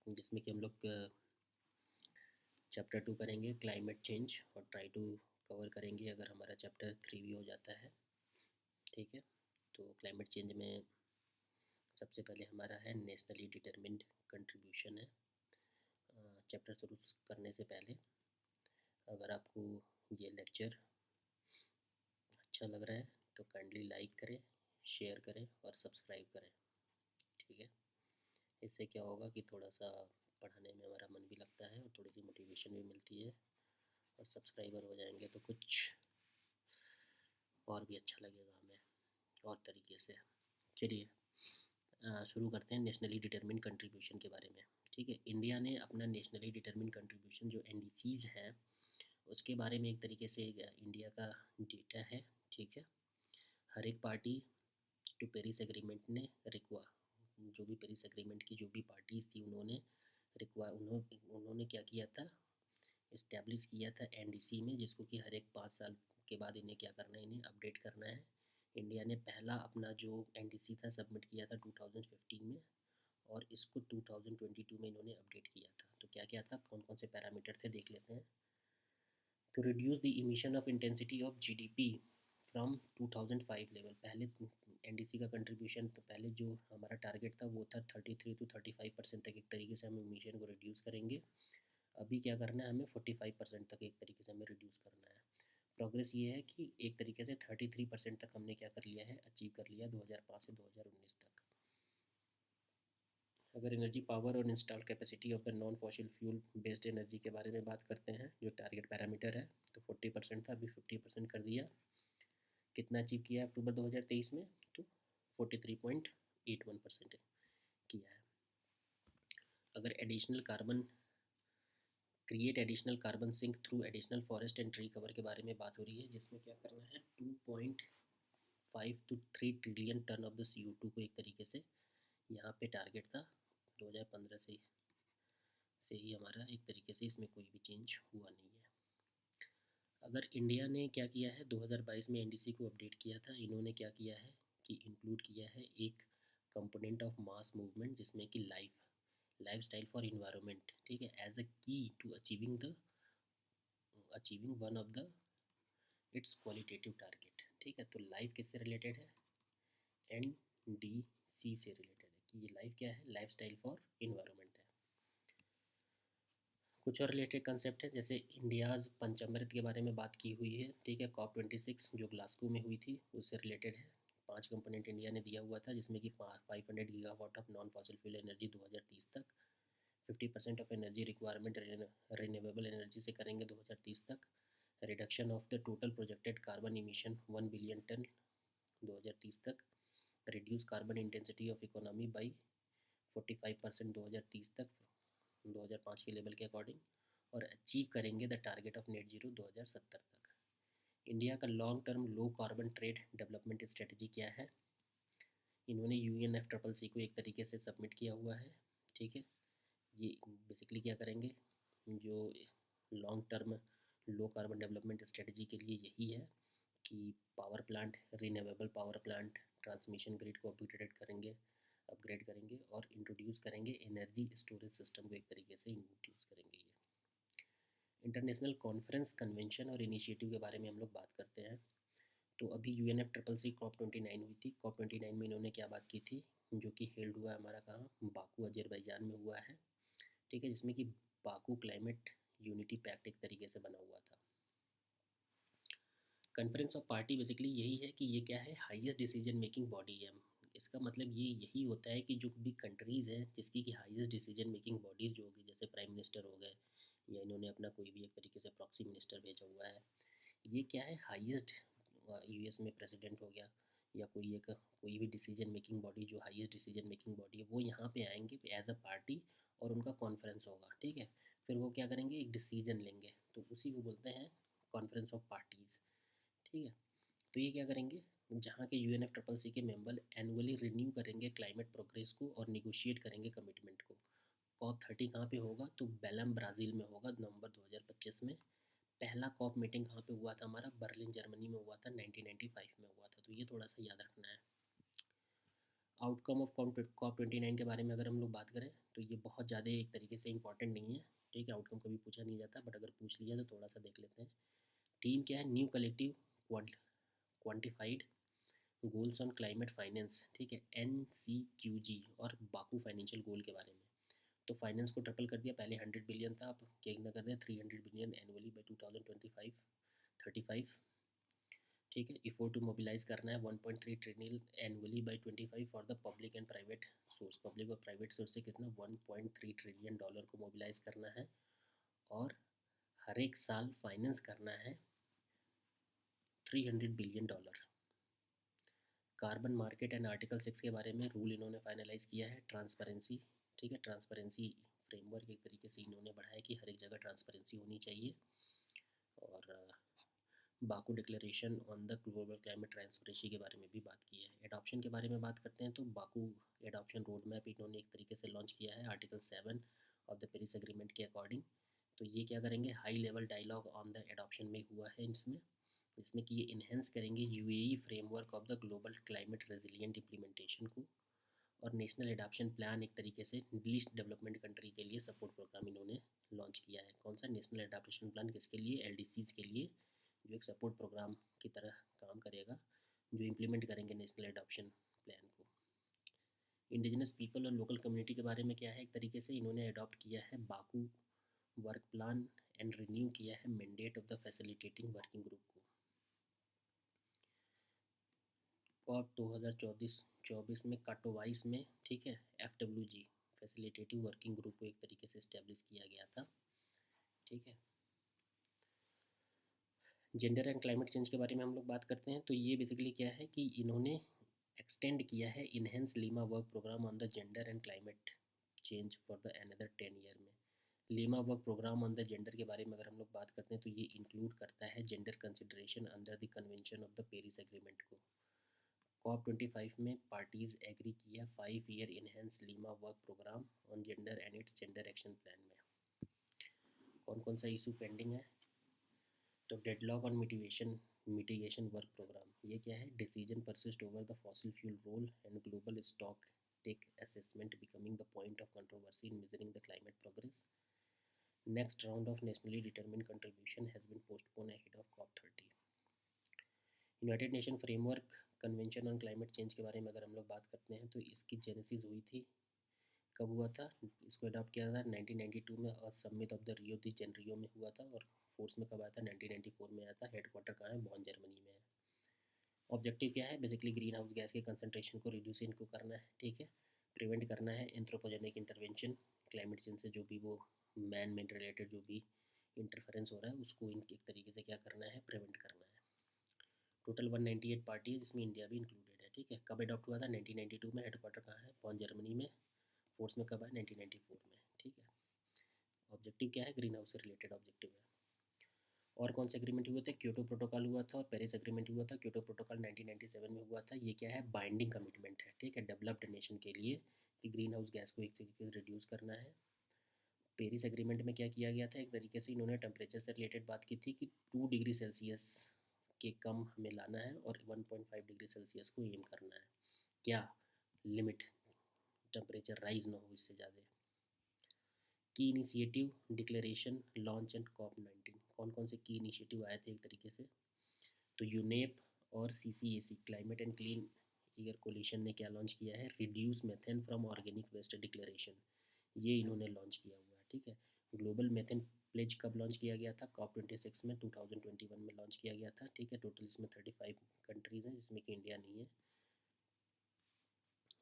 जिसमें कि हम लोग चैप्टर 2 करेंगे क्लाइमेट चेंज, और ट्राई टू कवर करेंगे अगर हमारा चैप्टर 3 भी हो जाता है। ठीक है, तो क्लाइमेट चेंज में सबसे पहले हमारा है नेशनली डिटरमिन्ड कंट्रीब्यूशन है। चैप्टर शुरू करने से पहले अगर आपको ये लेक्चर अच्छा लग रहा है तो काइंडली लाइक करें, शेयर करें और सब्सक्राइब करें। ठीक है, इससे क्या होगा कि थोड़ा सा पढ़ाने में हमारा मन भी लगता है और थोड़ी सी मोटिवेशन भी मिलती है, और सब्सक्राइबर हो जाएंगे तो कुछ और भी अच्छा लगेगा हमें और तरीके से। चलिए शुरू करते हैं नेशनली डिटरमिन्ड कंट्रीब्यूशन के बारे में। ठीक है, इंडिया ने अपना नेशनली डिटरमिन्ड कंट्रीब्यूशन जो एनडीसीज है उसके बारे में एक तरीके से इंडिया का डेटा है। ठीक है, हर एक पार्टी टू पेरिस एग्रीमेंट ने जो भी पेरिस एग्रीमेंट की जो भी पार्टीज़ थी उन्होंने उन्होंने क्या किया था, इस्टेब्लिश किया था एनडीसी में, जिसको कि हर एक 5 साल के बाद इन्हें क्या करना है, इन्हें अपडेट करना है। इंडिया ने पहला अपना जो एनडीसी था सबमिट किया था 2015 में, और इसको 2022 में इन्होंने अपडेट किया था। तो क्या क्या था, कौन कौन से पैरामीटर थे देख लेते हैं। तो reduce the emission of intensity of GDP from 2005 level. पहले एनडीसी का कंट्रीब्यूशन, तो पहले जो हमारा टारगेट था वो था 33 to 35% तक एक तरीके से हम इमिशन को रिड्यूस करेंगे। अभी क्या करना है, हमें 45% तक एक तरीके से हमें रिड्यूस करना है। प्रोग्रेस ये है कि एक तरीके से 33% तक हमने क्या कर लिया है, अचीव कर लिया 2005 से 2019 तक। अगर एनर्जी पावर और install capacity of the non fossil fuel based energy के बारे में बात करते हैं, जो टारगेट पैरामीटर है, तो 40% था, अभी 50% कर दिया। कितना अचीव किया है अक्टूबर 2023 में, तो 43.81% किया है। अगर additional carbon create additional carbon sink through additional forest and tree cover के बारे में बात हो रही है, जिसमें क्या करना है, 2.5 to 3 trillion tonne of the CO2 को एक तरीके से यहाँ पे टारगेट था 2015 से ही हमारा एक तरीके से इसमें कोई भी चेंज हुआ नहीं है। अगर इंडिया ने क्या किया है, 2022 में एनडीसी को अपडेट किया था, इन्होंने क्या किया है कि इंक्लूड किया है एक कंपोनेंट ऑफ मास मूवमेंट, जिसमें कि लाइफ स्टाइल फॉर इन्वायरमेंट, ठीक है, as a key to achieving one of the its qualitative target. ठीक है, तो लाइफ किससे रिलेटेड है, एनडीसी से रिलेटेड है, कि ये लाइफ क्या है, लाइफ स्टाइल फॉर इन्वायरमेंट है। कुछ और रिलेटेड कंसेप्ट है, जैसे इंडियाज़ पंचामृत के बारे में बात की हुई है। ठीक है, COP26 जो ग्लासगो में हुई थी उससे रिलेटेड है। 5 कंपोनेंट इंडिया ने दिया हुआ था, जिसमें कि 500 gigawatt of non fossil fuel energy 2030 तक, 50% of energy requirement renewable energy से करेंगे 2030 तक, reduction of the total projected carbon emission 1 billion tonne 2030 तक, reduce carbon intensity of economy by 45% 2030 तक 2005 के लेवल के अकॉर्डिंग, और अचीव करेंगे the target of net zero 2070 तक। इंडिया का long term low carbon trade development strategy क्या है, इन्होंने UNFCCC को एक तरीके से सबमिट किया हुआ है। ठीक है, ये बेसिकली क्या करेंगे, जो long term low carbon development strategy के लिए यही है कि power plant, renewable power plant, transmission grid को अपग्रेड करेंगे और इंट्रोड्यूस करेंगे एनर्जी स्टोरेज सिस्टम को एक तरीके से इंट्रोड्यूस करेंगे। ये इंटरनेशनल कॉन्फ्रेंस, कन्वेंशन और इनिशिएटिव के बारे में हम लोग बात करते हैं। तो अभी UNFCCC COP29 हुई थी। COP29 में इन्होंने क्या बात की थी, जो कि हेल्ड हुआ है हमारा कहाँ, बाकू अजरबैजान में हुआ है। ठीक है, जिसमें कि बाकू क्लाइमेट यूनिटी पैक्ट एक तरीके से बना हुआ था। कॉन्फ्रेंस ऑफ पार्टी बेसिकली यही है कि ये क्या है, हाईएस्ट डिसीजन मेकिंग बॉडी है। इसका मतलब ये यही होता है कि जो भी कंट्रीज़ हैं जिसकी कि हाईएस्ट डिसीजन मेकिंग बॉडीज़ जो होगी, जैसे प्राइम मिनिस्टर हो गए, या इन्होंने अपना कोई भी एक तरीके से प्रॉक्सी मिनिस्टर भेजा हुआ है, ये क्या है, हाईएस्ट, US में प्रेसिडेंट हो गया, या कोई भी डिसीजन मेकिंग बॉडी जो हाईएस्ट डिसीजन मेकिंग बॉडी है, वो यहाँ पे आएंगे एज अ पार्टी, और उनका कॉन्फ्रेंस होगा। ठीक है, फिर वो क्या करेंगे, एक डिसीजन लेंगे, तो उसी को बोलते हैं कॉन्फ्रेंस ऑफ पार्टीज़। ठीक है, तो ये क्या करेंगे, जहाँ के UNFCCC के मेंबर एनुअली रिन्यू करेंगे क्लाइमेट प्रोग्रेस को और निगोशिएट करेंगे कमिटमेंट को। COP30 कहाँ पे होगा, तो बेलम ब्राज़ील में होगा नवंबर 2025 में। पहला COP मीटिंग कहाँ पे हुआ था हमारा, बर्लिन जर्मनी में हुआ था, 1995 में हुआ था। तो ये थोड़ा सा याद रखना है। आउटकम ऑफ COP29 के बारे में अगर हम लोग बात करें, तो ये बहुत बहुत ज़्यादा एक तरीके से इंपॉर्टेंट नहीं है, ठीक है, आउटकम कभी पूछा नहीं जाता, बट अगर पूछ लिया तो थोड़ा सा देख लेते हैं। टीम क्या है, new collective quantified goals on climate finance, ठीक है, NCQG और बाकू फाइनेंशियल गोल के बारे में। तो फाइनेंस को ट्रिपल कर दिया, पहले 100 बिलियन था, अब कितना कर दिया, 300 बिलियन एनुअली बाई 2035। ठीक है, इफोर्ट टू मोबिलाइज करना है 1.3 trillion annually by 25 for the public and private source. Public और प्राइवेट सोर्स से कितना, $1.3 ट्रिलियन को मोबिलाइज करना है, और हर एक साल फाइनेंस करना है $300 billion. Carbon market and article 6 के बारे में रूल इन्होंने फाइनलाइज किया है, ट्रांसपेरेंसी, ठीक है, ट्रांसपेरेंसी फ्रेमवर्क एक तरीके से इन्होंने बढ़ाया कि हर एक जगह ट्रांसपेरेंसी होनी चाहिए। और Baku declaration on the global climate transparency के बारे में भी बात की है। एडॉप्शन के बारे में बात करते हैं तो बाकू एडॉप्शन रोड मैप इन्होंने एक तरीके से लॉन्च किया है article 7 of the Paris agreement के अकॉर्डिंग। तो ये क्या करेंगे, high level dialogue on the adoption में हुआ है इसमें, जिसमें कि ये इन्हेंस करेंगे UAE framework of the global climate resilient implementation को। और नेशनल एडाप्शन प्लान एक तरीके से लीस्ट डेवलपमेंट कंट्री के लिए सपोर्ट प्रोग्राम इन्होंने लॉन्च किया है। कौन सा, नेशनल एडाप्टेशन प्लान, किसके लिए, LDCs के लिए, जो एक सपोर्ट प्रोग्राम की तरह काम करेगा, जो इम्प्लीमेंट करेंगे नेशनल एडाप्शन प्लान को। इंडिजिनस पीपल और लोकल कम्युनिटी के बारे में क्या है, एक तरीके से इन्होंने अडॉप्ट किया है Baku work plan and renew किया है mandate of the facilitating working group को। कॉप 2024 में काटोवाइस में, ठीक है, FWG फैसिलिटेटिव वर्किंग ग्रुप को एक तरीके से इस्टेब्लिश किया गया था, ठीक है। जेंडर एंड क्लाइमेट चेंज के बारे में हम लोग बात करते हैं तो ये बेसिकली क्या है कि इन्होंने एक्सटेंड किया है enhance Lima work programme on the gender and climate change for the another 10 year में। Lima work programme on the gender के बारे में अगर हम लोग बात करते हैं तो ये इंक्लूड करता है gender consideration under the convention of the Paris agreement को। COP25 में पार्टीज एग्री किया 5 year enhance Lima work programme on gender and its gender action plan में। कौन कौन सा इशू पेंडिंग है, तो deadlock on mitigation work programme, ये क्या है, decision persist over the fossil fuel role and global stock take assessment becoming the point of controversy in measuring the climate progress. Next round of nationally determined contribution has been postpone ahead of COP30। United Nation framework convention on climate change के बारे में अगर हम लोग बात करते हैं तो इसकी जेनेसिस हुई थी, कब हुआ था, इसको अडॉप्ट किया था 1992 में, और summit of the Rio the Janeiro में हुआ था, और फोर्स में कब आया था, 1994 में आया था। हेडक्वार्टर कहाँ है, बॉन जर्मनी में है। ऑब्जेक्टिव क्या है, बेसिकली ग्रीन हाउस गैस के कंसनट्रेशन को रिड्यूस इनको करना है, ठीक है, प्रिवेंट करना है एंथ्रोपोजेनिक इंटरवेंशन, क्लाइमेट चेंज से जो भी वो मैन मेड रिलेटेड जो भी इंटरफेरेंस हो रहा है उसको एक तरीके से क्या करना है, प्रिवेंट करना है। टोटल 198 पार्टी है जिसमें इंडिया भी इंक्लूडेड है, ठीक है। कब अडॉप्ट हुआ था, 1992 में, हेडक्वार्टर कहाँ है, बॉन जर्मनी में, फोर्स में कब है, 1994 में, ठीक है। ऑब्जेक्टिव क्या है, ग्रीन हाउस से रिलेटेड ऑब्जेक्टिव है। और कौन से एग्रीमेंट हुए थे, क्योटो प्रोटोकॉल हुआ था और पेरिस एग्रीमेंट हुआ था। क्योटो प्रोटोकॉल 1997 में हुआ था, ये क्या है, बाइंडिंग कमिटमेंट है, ठीक है, डेवलप्ड नेशन के लिए कि ग्रीन हाउस गैस को एक तरीके से रिड्यूस करना है। पेरिस एग्रीमेंट में क्या किया गया था, एक तरीके से इन्होंने टेम्परेचर से रिलेटेड बात की थी कि 2 डिग्री सेल्सियस के कम हमें लाना है और 1.5 डिग्री सेल्सियस को एम करना है, क्या लिमिट टेम्परेचर राइज ना हो इससे ज़्यादा। की initiative declaration launch and COP19, कौन कौन से की इनिशिएटिव आए थे एक तरीके से, तो यूनेप और CCAC climate and clean air coalition ने क्या लॉन्च किया है, reduce methane from organic waste declaration, ये इन्होंने लॉन्च किया हुआ है, ठीक है। ग्लोबल मेथेन प्लेज कब लॉन्च किया गया था, COP26 में 2021 में लॉन्च किया गया था, ठीक है। टोटल इसमें 35 कंट्रीज़ हैं जिसमें कि इंडिया नहीं है।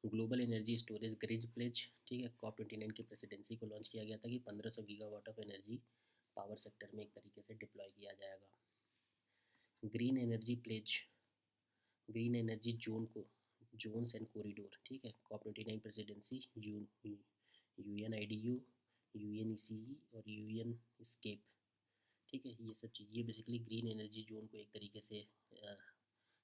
ग्लोबल एनर्जी स्टोरेज ग्रिज प्लेज, ठीक है, COP29 की प्रेसिडेंसी को लॉन्च किया गया था कि 1500 gigawatt of energy power sector में एक तरीके से डिप्लॉय किया जाएगा। Green energy pledge, green energy zones and corridor, ठीक है, COP29 प्रेसिडेंसी, UNIDU, UNECE और UN स्केप, ठीक है, ये सब चीज़, ये बेसिकली ग्रीन एनर्जी जोन को एक तरीके से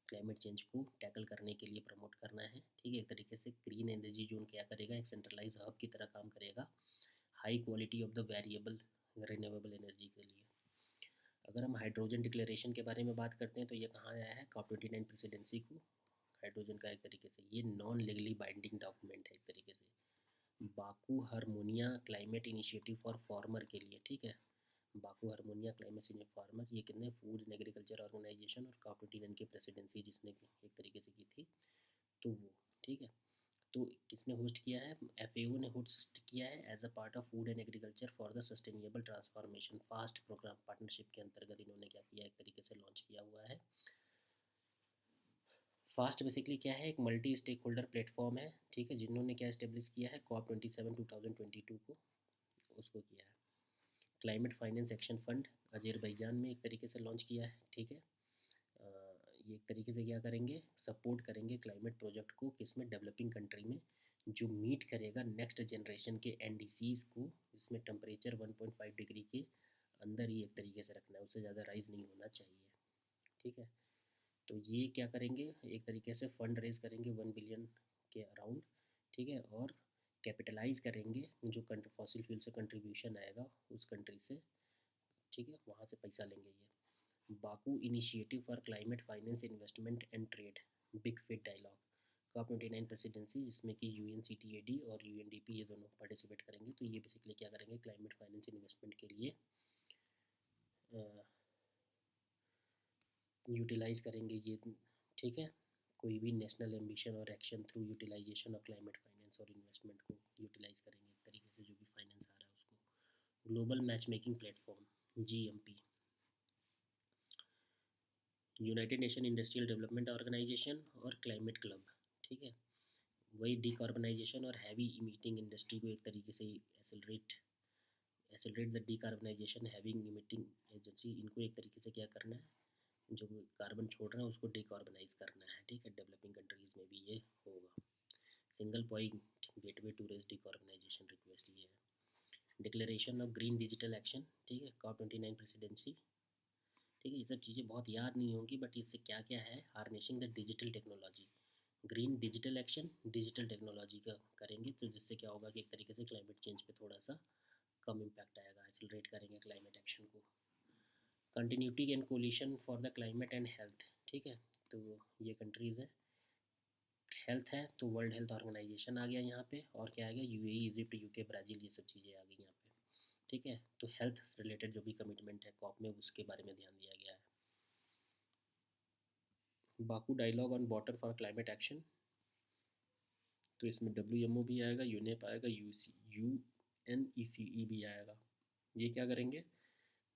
क्लाइमेट चेंज को टैकल करने के लिए प्रमोट करना है, ठीक है। एक तरीके से ग्रीन एनर्जी जोन क्या करेगा, एक सेंट्रलाइज हब की तरह काम करेगा high quality of the variable renewable energy के लिए। अगर हम हाइड्रोजन डिक्लेरेशन के बारे में बात करते हैं तो ये कहाँ आया है, COP29 प्रेसिडेंसी को, हाइड्रोजन का एक तरीके से ये नॉन लीगली बाइंडिंग डॉक्यूमेंट है एक तरीके से, Baku harmonium climate initiative for farmer के लिए, ठीक है। बाकू हारमोनिया क्लाइमेट इनिशिएटिव फार्मर, ये कितने फूड एंड एग्रीकल्चर ऑर्गेनाइजेशन और COP29 की प्रेसिडेंसी जिसने एक तरीके से की थी, तो वो, ठीक है। तो किसने होस्ट किया है, FAO ने होस्ट किया है as a part of food and agriculture for the sustainable transformation fast programme partnership के अंतर्गत इन्होंने क्या किया, एक तरीके से लॉन्च किया हुआ है। फास्ट बेसिकली क्या है, एक मल्टी स्टेक होल्डर प्लेटफॉर्म है, ठीक है, जिन्होंने क्या इस्टेब्लिश किया है, COP27 2022 को उसको किया है। Climate finance action fund Azerbaijan में एक तरीके से लॉन्च किया है, ठीक है। ये एक तरीके से क्या करेंगे, सपोर्ट करेंगे क्लाइमेट प्रोजेक्ट को, किसमें, डेवलपिंग कंट्री में, जो मीट करेगा नेक्स्ट जनरेशन के NDCs को, जिसमें टेम्परेचर 1.5 डिग्री के अंदर ही एक तरीके से रखना है, उससे ज़्यादा राइज नहीं होना चाहिए, ठीक है। तो ये क्या करेंगे, एक तरीके से फंड रेज करेंगे 1 बिलियन के अराउंड, ठीक है, और कैपिटलाइज करेंगे जो फॉसिल फ्यूल से कंट्रीब्यूशन आएगा उस कंट्री से, ठीक है, वहाँ से पैसा लेंगे ये। Baku initiative for climate finance investment and trade, big fit dialogue, COP29 presidency, जिसमें कि UNCTAD और UNDP ये दोनों पार्टिसिपेट करेंगे। तो ये बेसिकली क्या करेंगे, क्लाइमेट फाइनेंस इन्वेस्टमेंट के लिए यूटिलाइज करेंगे ये, ठीक है। कोई भी नेशनल एम्बिशन और action through utilisation of climate finance और इन्वेस्टमेंट को यूटिलाइज करेंगे एक तरीके से, जो भी फाइनेंस आ रहा है उसको। Global match making platform GMP, United Nation industrial development organisation और क्लाइमेट क्लब, ठीक है। वही डिकार्बनाइजेशन और हैवी इमिटिंग इंडस्ट्री को एक तरीके से accelerate the decarbonisation having emitting agency, इनको एक तरीके से क्या करना है, जो कार्बन छोड़ रहे हैं उसको डिकार्बनाइज करना है, ठीक है। डेवलपिंग कंट्रीज़ में भी ये होगा। Single point gateway to raise decarbonisation request, ये है। Declaration of green digital action, ठीक है, COP29 प्रेसिडेंसी, ठीक है। ये सब चीज़ें बहुत याद नहीं होंगी, बट इससे क्या क्या है, harnessing the digital technology, green digital action, digital technology का करेंगे, तो जिससे क्या होगा कि एक तरीके से क्लाइमेट चेंज पे थोड़ा सा कम इम्पैक्ट आएगा, एक्सेलरेट करेंगे क्लाइमेट एक्शन को। Continuity and coalition for the climate and health, ठीक है। तो ये कंट्रीज़ हैं। हेल्थ है तो वर्ल्ड हेल्थ ऑर्गेनाइजेशन आ गया यहाँ पे, और क्या आ गया, UAE, इजिप्ट, UK, ब्राज़ील, ये सब चीज़ें आ गई यहाँ पे, ठीक है। तो हेल्थ रिलेटेड जो भी कमिटमेंट है COP में, उसके बारे में ध्यान दिया गया है। Baku dialogue on water for climate action, तो इसमें WMO भी आएगा, यूनेप आएगा, UNECE भी आएगा। ये क्या करेंगे,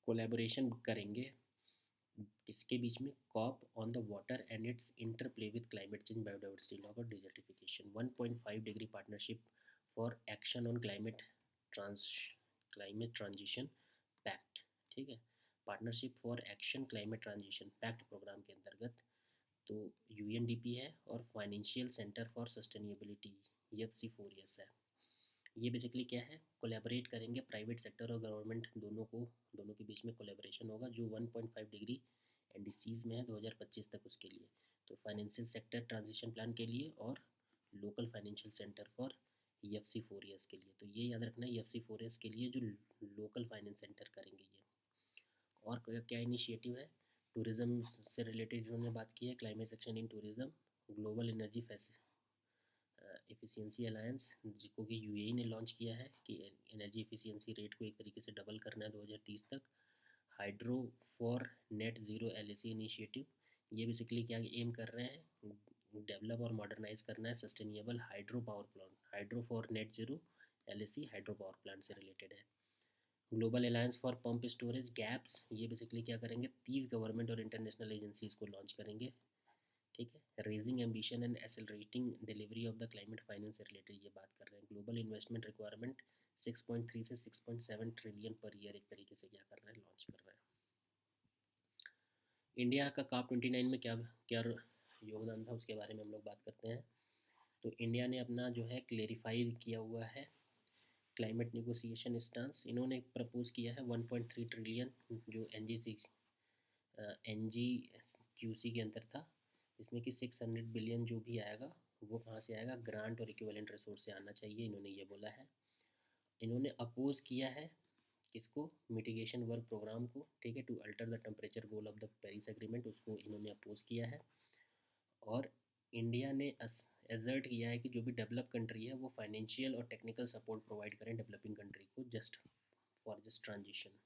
कोलैबोरेशन करेंगे किसके बीच में, COP on the water and its interplay with climate change, biodiversity loss और desertification, 1.5 degree partnership for action on trans climate transition pact, ठीक है। Partnership for action climate transition pact programme के अंतर्गत, तो UNDP है और financial centre for sustainability, FC4S है। ये बेसिकली क्या है, कोलैबोरेट करेंगे प्राइवेट सेक्टर और गवर्नमेंट दोनों के बीच में कोलैबोरेशन होगा, जो 1.5 डिग्री NDCs में है 2025 तक उसके लिए। तो फाइनेंशियल सेक्टर ट्रांजिशन प्लान के लिए और local financial centre for FC4S के लिए। तो ये याद रखना है, FC4S के लिए जो लोकल फाइनेंस सेंटर करेंगे ये। और क्या इनिशिएटिव है, टूरिज़्म से रिलेटेड इन्होंने बात की है, climate action in tourism, global energy efficiency alliance, जिसको कि UAE ने लॉन्च किया है, कि एनर्जी एफिशिएंसी रेट को एक तरीके से डबल करना है 2030 तक। Hydro for net zero LAC initiative, ये बेसिकली क्या एम कर रहे हैं, डेवलप और मॉडर्नाइज करना है sustainable hydro power plant, hydro for net zero LAC hydro power plant से रिलेटेड है। Global alliance for pump storage gaps, ये बेसिकली क्या करेंगे, 30 गवर्नमेंट और इंटरनेशनल एजेंसीज को लॉन्च करेंगे, ठीक है। Raising ambition and accelerating delivery of the climate finance से रिलेटेड ये बात कर रहे हैं। ग्लोबल इन्वेस्टमेंट रिक्वायरमेंट 6.3 से 6.7 ट्रिलियन पर ईयर, एक तरीके से क्या कर रहा है, लॉन्च कर रहा है। इंडिया का COP29 में क्या क्या योगदान था, उसके बारे में हम लोग बात करते हैं। तो इंडिया ने अपना जो है क्लेरिफाई किया हुआ है क्लाइमेट नेगोशिएशन स्टांस, इन्होंने प्रपोज किया है 1.3 ट्रिलियन, जो NGQC के अंदर था, जिसमें कि 600 बिलियन जो भी आएगा वो कहाँ से आएगा, ग्रांट और इक्विवेलेंट रिसोर्स से आना चाहिए, इन्होंने ये बोला है। इन्होंने अपोज किया है किसको, मिटिगेशन वर्क प्रोग्राम को, ठीक है, to alter the temperature goal of the Paris agreement, उसको इन्होंने अपोज किया है। और इंडिया ने एजर्ट किया है कि जो भी डेवलप कंट्री है वो फाइनेंशियल और टेक्निकल सपोर्ट प्रोवाइड करें डेवलपिंग कंट्री को जस्ट फॉर दिस ट्रांजिशन।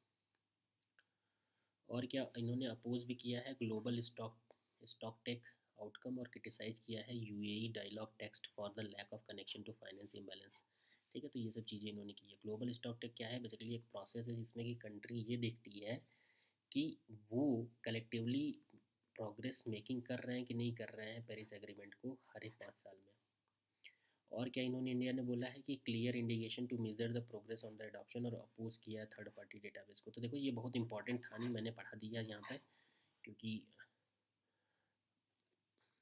और क्या इन्होंने अपोज भी किया है ग्लोबल स्टॉक टेक आउटकम और क्रिटिसाइज किया है UAE dialogue text for the lack of connection to finance imbalance. ठीक है, तो ये सब चीज़ें इन्होंने की है। ग्लोबल स्टॉक टेक क्या है, बेसिकली एक प्रोसेस है जिसमें कि कंट्री ये देखती है कि वो कलेक्टिवली प्रोग्रेस मेकिंग कर रहे हैं कि नहीं कर रहे हैं पेरिस एग्रीमेंट को हर एक 5 साल में। और क्या इन्होंने इंडिया ने बोला है कि clear indication to measure the progress on the adoption और अपोज किया है थर्ड पार्टी डेटाबेस को। तो देखो ये बहुत इंपॉर्टेंट था नहीं, मैंने पढ़ा दिया यहाँ पे, क्योंकि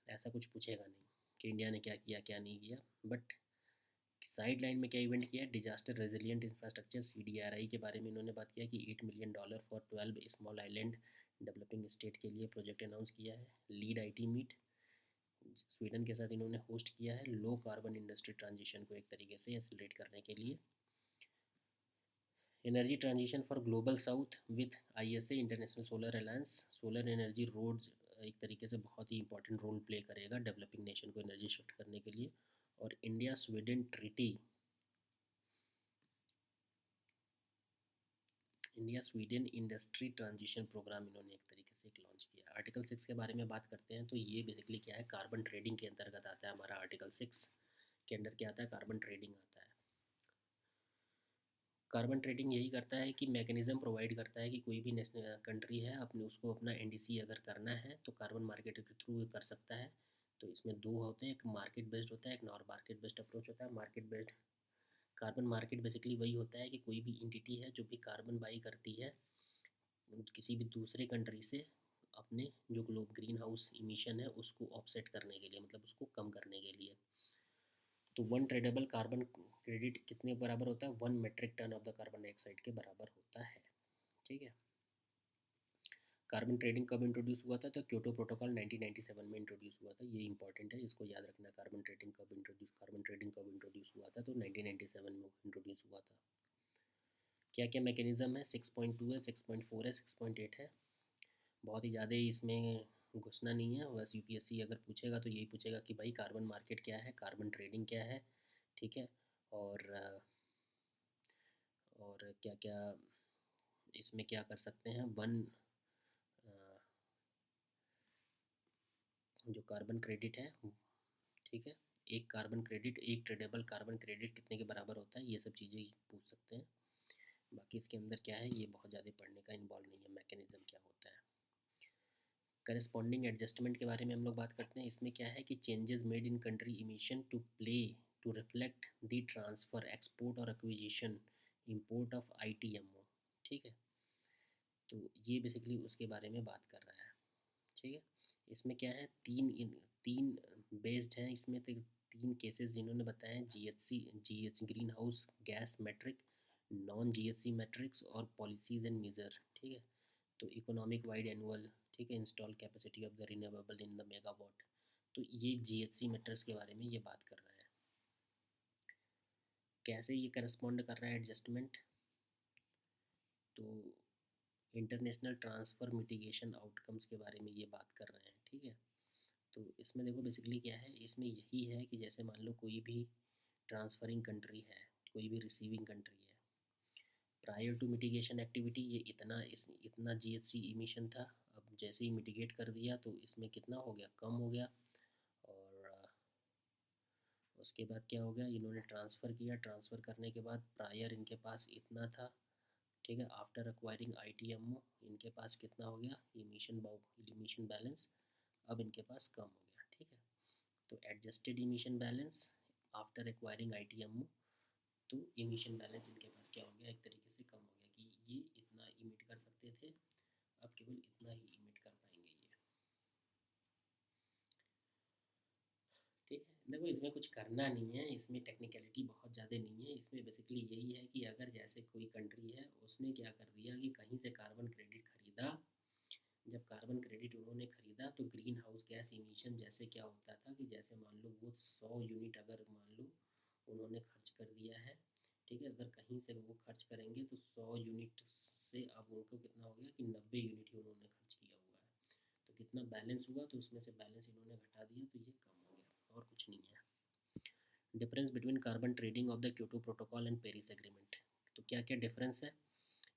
ऐसा कुछ पूछेगा नहीं कि इंडिया ने क्या किया क्या नहीं किया। बट साइड लाइन में क्या इवेंट किया है, डिजास्टर रेजिलियंट इंफ्रास्ट्रक्चर CDRI के बारे में इन्होंने बात किया कि $8 million for 12 small island developing state के लिए प्रोजेक्ट अनाउंस किया है। लीड IT मीट स्वीडन के साथ इन्होंने होस्ट किया है लो कार्बन इंडस्ट्री ट्रांजिशन को एक तरीके से एक्सेलरेट करने के लिए। Energy transition for global south with ISA international solar alliance. Solar energy roads एक तरीके से बहुत ही इंपॉर्टेंट रोल प्ले करेगा डेवलपिंग नेशन को एनर्जी शिफ्ट करने के लिए। और India Sweden treaty, India Sweden industry transition programme इन्होंने एक तरीके से लॉन्च किया। आर्टिकल 6 के बारे में बात करते हैं तो ये बेसिकली क्या है, कार्बन ट्रेडिंग के अंतर्गत आता है। हमारा आर्टिकल 6 के अंडर क्या आता है, कार्बन ट्रेडिंग आता है। कार्बन ट्रेडिंग यही करता है कि मैकेनिज़्म प्रोवाइड करता है कि कोई भी नेशनल कंट्री है अपने उसको अपना NDC अगर करना है तो कार्बन मार्केट के थ्रू कर सकता है। तो इसमें दो होते हैं, एक मार्केट बेस्ड होता है, एक नॉन मार्केट बेस्ड अप्रोच होता है। Market based carbon market basically वही होता है कि कोई भी इंटिटी है जो भी कार्बन बाई करती है किसी भी दूसरे कंट्री से अपने जो ग्रीन हाउस इमिशन है उसको ऑफसेट करने के लिए, मतलब उसको कम करने के लिए। तो वन ट्रेडेबल कार्बन क्रेडिट कितने बराबर होता है, 1 metric tonne of the carbon dioxide के बराबर होता है। ठीक है। कार्बन ट्रेडिंग कब इंट्रोड्यूस हुआ था, तो क्योटो प्रोटोकॉल 1997 में इंट्रोड्यूस हुआ था। ये इंपॉर्टेंट है, इसको याद रखना। कार्बन ट्रेडिंग कब इंट्रोड्यूस हुआ था, तो 1997 में इंट्रोड्यूस हुआ था। क्या क्या मैकेनिज़्म है, 6.2 है, 6.4 है, 6.8 है। बहुत ही ज़्यादा इसमें घुसना नहीं है, बस UPSC अगर पूछेगा तो यही पूछेगा कि भाई कार्बन मार्केट क्या है, कार्बन ट्रेडिंग क्या है। ठीक है। और क्या क्या इसमें क्या कर सकते हैं, जो कार्बन क्रेडिट है। ठीक है। एक कार्बन क्रेडिट, एक ट्रेडेबल कार्बन क्रेडिट कितने के बराबर होता है, ये सब चीज़ें पूछ सकते हैं। बाकी इसके अंदर क्या है ये बहुत ज़्यादा पढ़ने का इन्वॉल्व नहीं है, मैकेनिज्म क्या होता है। करस्पॉन्डिंग एडजस्टमेंट के बारे में हम लोग बात करते हैं। इसमें क्या है कि changes made in country emission to reflect the transfer, export और एक्विजिशन, इंपोर्ट ऑफ ITMO। ठीक है। तो ये बेसिकली उसके बारे में बात कर रहा है। ठीक है। इसमें क्या है, तीन बेस्ड हैं इसमें, तो तीन केसेस जिन्होंने बताए हैं, GHG green house gas metric, non GHG metrics और पॉलिसीज एंड मेजर। ठीक है। तो इकोनॉमिक वाइड एनुअल, ठीक है, install capacity of the renewable in the megawatt. तो ये GHG मैट्रिक्स के बारे में ये बात कर रहा है। कैसे ये करस्पॉन्ड कर रहा है एडजस्टमेंट, तो इंटरनेशनल ट्रांसफ़र मिटिगेशन आउटकम्स के बारे में ये बात कर रहे हैं। ठीक है। तो इसमें देखो बेसिकली क्या है, इसमें यही है कि जैसे मान लो कोई भी ट्रांसफरिंग कंट्री है, कोई भी रिसीविंग कंट्री है, प्रायर टू मिटिगेशन एक्टिविटी ये इतना GHG इमिशन था। अब जैसे ही मिटिगेट कर दिया तो इसमें कितना हो गया, कम हो गया। और उसके बाद क्या हो गया, इन्होंने ट्रांसफ़र किया, ट्रांसफ़र करने के बाद प्रायर इनके पास इतना था। ठीक है। आफ्टर एक्वायरिंग ITMO इनके पास कितना हो गया, इमिशन बैलेंस अब इनके पास कम हो गया। ठीक है। तो adjusted emission balance after acquiring ITMO, तो इमिशन बैलेंस इनके पास क्या हो गया, एक तरीके से कम हो गया कि ये इतना इमिट कर सकते थे, अब केवल इतना ही इमिट कर पाएंगे ये। ठीक है। देखो इसमें कुछ करना नहीं है, इसमें टेक्निकलिटी बहुत ज़्यादा नहीं है। इसमें बेसिकली यही है कि अगर जैसे कोई कंट्री है उसने क्या कर दिया कि कहीं से कार्बन क्रेडिट खरीदा, जब कार्बन क्रेडिट उन्होंने ख़रीदा तो ग्रीन हाउस गैस इमिशन जैसे क्या होता था कि जैसे मान लो वो 100 यूनिट अगर मान लो उन्होंने खर्च कर दिया है। ठीक है। अगर कहीं से वो खर्च करेंगे तो 100 यूनिट से अब उनको कितना हो गया कि 90 यूनिट ही उन्होंने खर्च किया हुआ है। तो कितना बैलेंस हुआ, तो उसमें से बैलेंस इन्होंने घटा दिया, तो ये कम हो गया और कुछ नहीं है। Difference between carbon trading of the Kyoto protocol and Paris agreement. तो क्या क्या डिफरेंस है?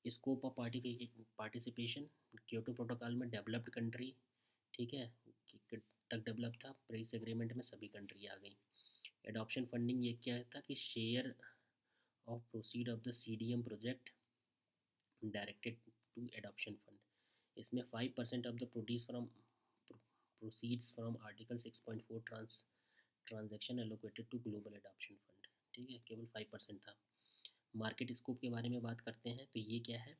Scope of participation, Kyoto protocol में डेवलप्ड कंट्री, ठीक है, तक डेवलप था, पेरिस एग्रीमेंट में सभी कंट्री आ गई। एडॉप्शन फंडिंग ये क्या था कि share of proceed of the CDM project directed to adoption fund. इसमें 5% of the proceeds from article 6.4 transaction allocated to global adoption fund. ठीक है, केवल 5% था। मार्केट स्कोप के बारे में बात करते हैं तो ये क्या है?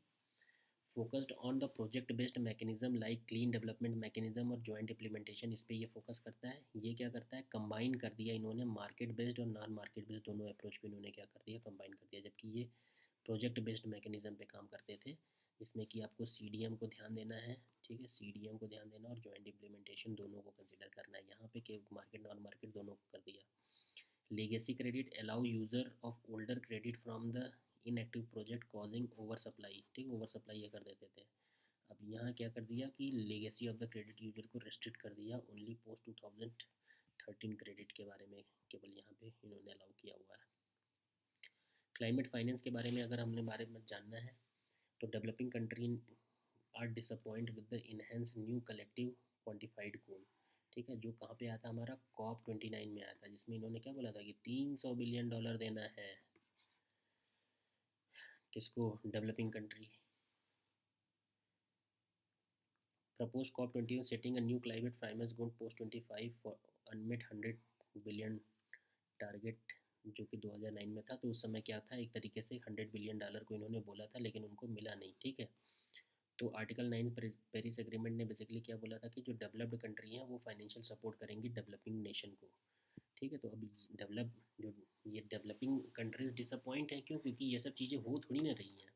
Focused on the project based mechanism like clean development mechanism और जॉइंट इम्प्लीमेंटेशन, इस पे ये फोकस करता है। ये क्या करता है? कंबाइन कर दिया इन्होंने मार्केट बेस्ड और नॉन मार्केट बेस्ड दोनों अप्रोच को इन्होंने क्या कर दिया? कंबाइन कर दिया। जबकि ये प्रोजेक्ट बेस्ड मैकेनिज्म पे काम करते थे, जिसमें कि आपको सीडीएम को ध्यान देना है, ठीक है, सीडीएम को ध्यान देना और जॉइंट इम्प्लीमेंटेशन दोनों को कंसिडर करना है। यहाँ पे के मार्केट नॉन मार्केट दोनों को कर दिया। Legacy credit allow user of older credit from the inactive project causing over supply, ठीक, ओवर सप्लाई ये कर देते थे। अब यहाँ क्या कर दिया कि legacy of the credit user को रेस्ट्रिक्ट कर दिया, ओनली पोस्ट 2013 क्रेडिट के बारे में केवल यहाँ पे इन्होंने अलाउ किया हुआ है। क्लाइमेट फाइनेंस के बारे में अगर हमने बारे में जानना है तो developing country are disappoint with the enhance new collective quantified goal. ठीक है, जो कहाँ पे आया था? हमारा COP29 में आया था, जिसमें इन्होंने क्या बोला था कि $300 बिलियन देना है किसको? Developing country. Propose COP21 setting a new climate finance goal post 25 for unmet 100 billion target, जो कि 2009 में था। तो उस समय क्या था? एक तरीके से $100 बिलियन को इन्होंने बोला था, लेकिन उनको मिला नहीं। ठीक है, तो आर्टिकल 9 पेरिस एग्रीमेंट ने बेसिकली क्या बोला था कि जो डेवलप्ड कंट्री हैं वो फाइनेंशियल सपोर्ट करेंगी डेवलपिंग नेशन को। ठीक है, तो अभी डेवलप जो ये डेवलपिंग कंट्रीज डिसअपॉइंट है, क्यों? क्योंकि ये सब चीज़ें हो थोड़ी ना रही हैं।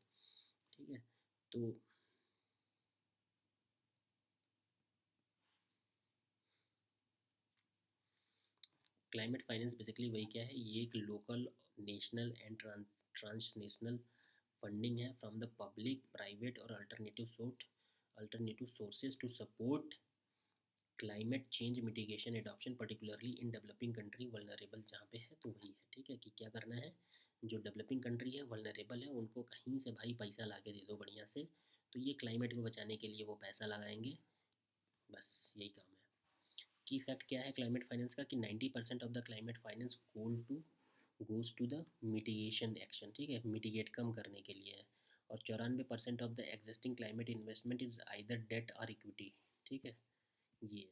ठीक है, तो क्लाइमेट फाइनेंस बेसिकली वही क्या है? ये एक local, national and transnational funding है फ्रॉम द पब्लिक, प्राइवेट और alternative sources to support climate change mitigation adoption particularly in developing country vulnerable, जहाँ पे है तो वही है। ठीक है, कि क्या करना है? जो डेवलपिंग कंट्री है, वल्नरेबल है, उनको कहीं से भाई पैसा ला के दे दो बढ़िया से, तो ये क्लाइमेट को बचाने के लिए वो पैसा लगाएंगे, बस यही काम है। की फैक्ट क्या है क्लाइमेट फाइनेंस का? कि 90% of the climate finance goes to the mitigation action. ठीक है, मिटिगेट कम करने के लिए है। और 94% of the existing climate investment is either debt और इक्विटी। ठीक है, ये है।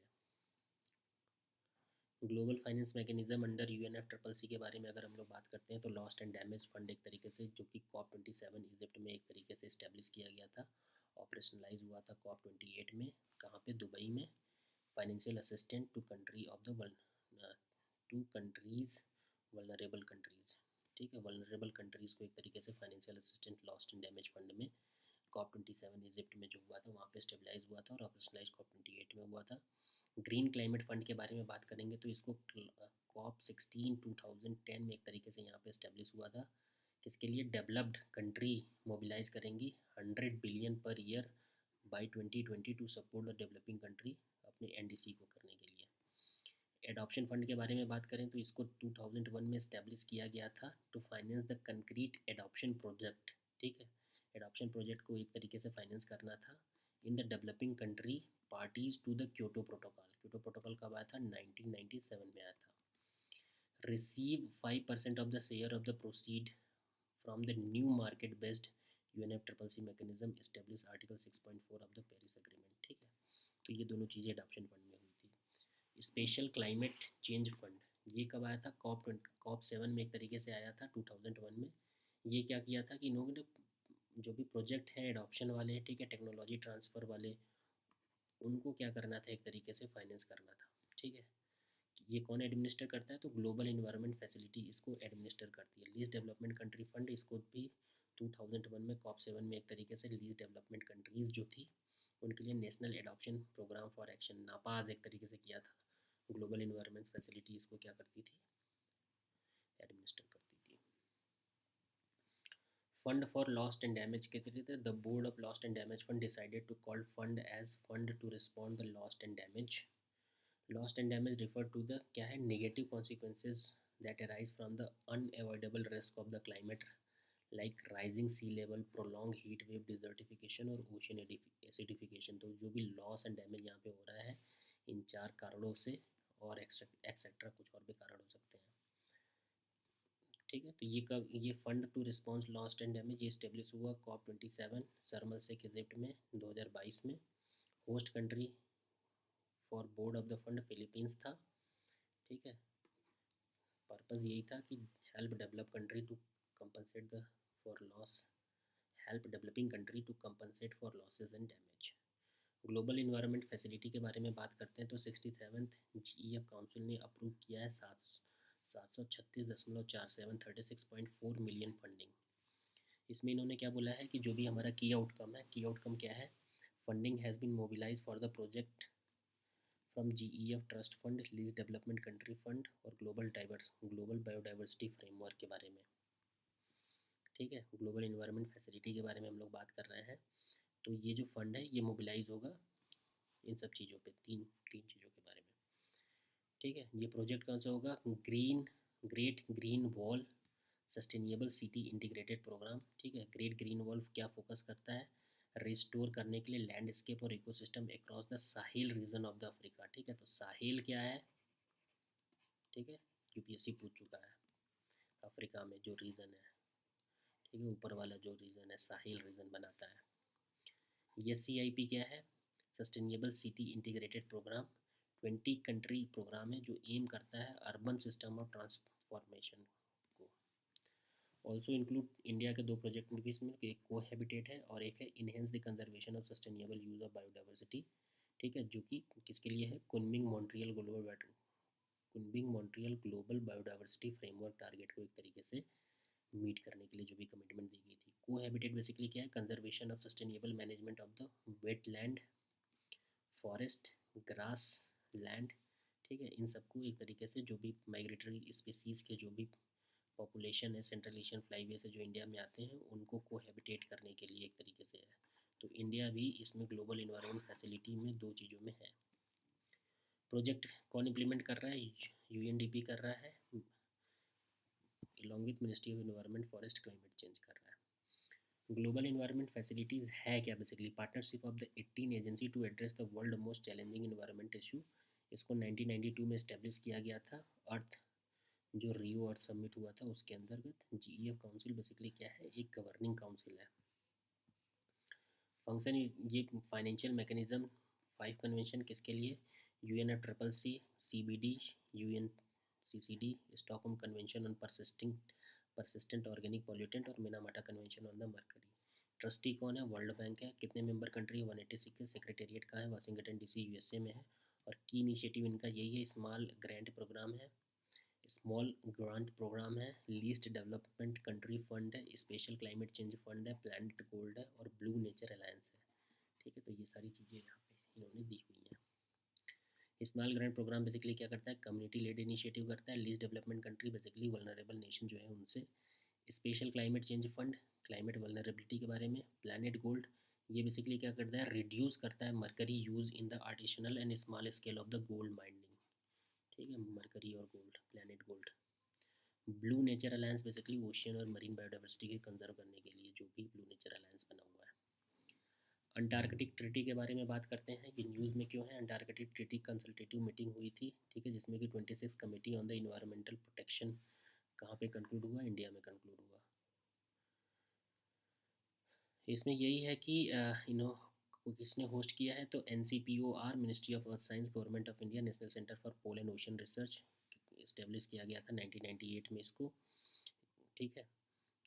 Global finance mechanism under UNF triple C के बारे में अगर हम लोग बात करते हैं तो लॉस्ट एंड डैमेज फंड एक तरीके से, जो कि COP27 इजिप्ट में एक तरीके से इस्टेब्लिश किया गया था, ऑपरेशनलाइज हुआ था COP28 में, कहाँ पे? दुबई में। Financial assistant to country of the world, to countries, vulnerable countries. ठीक है, वल्नरेबल कंट्रीज़ को एक तरीके से financial assistant lost and damage fund में COP27 इजिप्ट में जो हुआ था वहाँ पे स्टेबलाइज हुआ था, और ऑपरेशनलाइज COP28 में हुआ था। ग्रीन क्लाइमेट फंड के बारे में बात करेंगे तो इसको COP16 2010 में एक तरीके से यहाँ पे इस्टेब्लिश हुआ था। किसके लिए? डेवलप्ड कंट्री मोबिलाइज करेंगी 100 billion per year by 2020 to support the developing country अपने एनडीसी को करने के लिए। एडॉप्शन फंड के बारे में बात करें तो इसको 2001 में इस्टेब्लिश किया गया था to finance the concrete adoption project. ठीक है, एडॉप्शन प्रोजेक्ट को एक तरीके से फाइनेंस करना था in the developing country parties to the Kyoto protocol. Kyoto protocol कब आया था? 1997 में आया था। Receive 5% of the share of the proceed from the new market based UNF triple C mechanism establish article 6.4 of the Paris agreement. ठीक है, तो ये दोनों चीज़ें एडॉप्शन फंड में हुई थी। स्पेशल क्लाइमेट चेंज फंड ये कब आया था? COP7 में एक तरीके से आया था 2001 में। ये क्या किया था कि इन्होंने जो भी प्रोजेक्ट हैं एडॉप्शन वाले, ठीक है, टेक्नोलॉजी ट्रांसफ़र वाले, उनको क्या करना था? एक तरीके से फाइनेंस करना था। ठीक है, ये कौन एडमिनिस्टर करता है? तो ग्लोबल इन्वायरमेंट फैसिलिटी इसको एडमिनिस्टर करती है। लीज डेवलपमेंट कंट्री फंड इसको भी 2001 में COP7 में एक तरीके से लीज डेवलपमेंट कंट्रीज़ जो थी उनके लिए national adoption programme for action, NAPAs एक तरीके से किया था। ग्लोबल इन्वायरमेंट फैसिलिटी इसको क्या करती थी? एडमिनिस्टर करती थी। Fund for lost and damage के तहत the board of lost and damage fund decided to call fund as fund to respond the lost and damage. Lost and damage refer to the क्या है? Negative consequences that arise from the unavoidable risk of the climate like rising sea level, prolonged heat wave, desertification और ocean acidification। तो जो भी loss and damage यहाँ पे हो रहा है इन 4 कारणों से, और एक्सेट्रा कुछ और भी कारण हो सकते हैं। ठीक है, तो ये fund to response lost and damage ये इस्टेब्लिश हुआ COP27 Sharm el Sheikh Egypt में 2022 में। Host country for board of the fund Philippines था। ठीक है, पर्पज़ यही था कि help develop country to compensate the for loss help developing country to compensate for losses and damage. Global environment facility के बारे में बात करते हैं तो 67th GEF काउंसिल ने अप्रूव किया है 736.47 36.4 मिलियन फंडिंग। इसमें इन्होंने क्या बोला है कि जो भी हमारा की आउटकम क्या है, funding has been mobilize for the project from GEF trust fund, least development country fund और ग्लोबल बायोडाइवर्सिटी फ्रेमवर्क के बारे में। ठीक है, ग्लोबल इन्वायरमेंट फैसिलिटी के बारे में हम लोग बात कर रहे हैं। तो ये जो फंड है ये मोबिलाइज होगा इन सब चीज़ों पे, तीन चीज़ों के बारे में। ठीक है, ये प्रोजेक्ट कौन सा होगा? Great green wall sustainable city integrated program. ठीक है, ग्रेट ग्रीन वॉल क्या फोकस करता है? रिस्टोर करने के लिए लैंडस्केप और ecosystem across the Sahel region of the Africa. ठीक है, तो साहिल क्या है? ठीक है, UPSC पूछ चुका है। अफ्रीका में जो रीजन है, ठीक है, ऊपर वाला जो रीजन है साहिल रीजन बनाता है। ये CIP क्या है? Sustainable city integrated program 20 country program है जो एम करता है अर्बन सिस्टम ऑफ ट्रांसफॉर्मेशन को। ऑल्सो इंक्लूड इंडिया के 2 प्रोजेक्ट में भी इसमें, एक कोहैबिटेट है और एक है enhance the conservation of sustainable use of biodiversity. ठीक है, जो कि किसके लिए है? Kunming Montreal global biodiversity framework target को एक तरीके से मीट करने के लिए जो भी कमिटमेंट दी गई थी। कोहैबिटेट बेसिकली क्या है? Conservation of sustainable management of the wetland, forest, grass land. ठीक है, इन सबको एक तरीके से जो भी माइग्रेटरी स्पीसीज़ के जो भी पॉपुलेशन है सेंट्रल एशियन फ्लाईवे से जो इंडिया में आते हैं उनको कोहैबिटेट करने के लिए एक तरीके से है। तो इंडिया भी इसमें ग्लोबल इन्वायरमेंट फैसिलिटी में 2 चीज़ों में है। प्रोजेक्ट कौन इम्प्लीमेंट कर रहा है? UNDP कर रहा है along with ministry of environment forest climate change कर रहा है। ग्लोबल इन्वायरमेंट फैसिलिटीज़ है क्या? Basically partnership of the 18 agency to address the world most challenging environment issue. इसको 1992 में इस्टेब्लिश किया गया था। अर्थ जो रियो अर्थ समिट हुआ था उसके अंतर्गत। GEF काउंसिल बेसिकली क्या है? एक गवर्निंग काउंसिल है। फंक्शन ये फाइनेंशियल मैकेनिज्म 5 कन्वेंशन किसके लिए? UNFCCC, CBD, UNCCD, Stockholm convention on persistent organic pollutant और Minamata convention on the mercury. Trustee कौन है? वर्ल्ड बैंक है। कितने मेंबर कंट्री? 186 है। सेक्रेटेरिएट कहाँ है? वाशिंगटन DC USA में है। और की इनिशिएटिव इनका यही है, स्मॉल ग्रांट प्रोग्राम है, लीस्ट डेवलपमेंट कंट्री फंड है, स्पेशल क्लाइमेट चेंज फंड है, प्लैनेट गोल्ड है और ब्लू नेचर अलायंस है। ठीक है, तो ये सारी चीज़ें यहाँ पे इन्होंने दी हुई हैं। स्मॉल ग्रांट प्रोग्राम बेसिकली क्या करता है? कम्युनिटी लेड इनिशिएटिव करता है। Least development country basically vulnerable nation जो है उनसे। Special climate change fund climate vulnerability के बारे में। प्लैनेट गोल्ड ये बेसिकली क्या करता है? रिड्यूस करता है mercury use in the artisanal and small scale of the gold mining. ठीक है, मरकरी और gold, planet gold. Blue nature alliance basically ocean और मरीन बायोडाइवर्सिटी के कंजर्व करने के लिए जो भी ब्लू नेचर अलायंस बना हुआ है। अंटार्कटिक ट्रीटी के बारे में बात करते हैं कि न्यूज़ में क्यों है। अंटार्कटिक ट्रीटी कंसल्टेटिव मीटिंग हुई थी। ठीक है, जिसमें कि 26 committee on the environmental protection कहाँ पे कंक्लूड हुआ? इंडिया में कंक्लूड हुआ। इसमें यही है कि किसने होस्ट किया है? तो NCPOR, ministry of earth science, government of India, national centre for pole and ocean research establish किया गया था 1998 में इसको। ठीक है,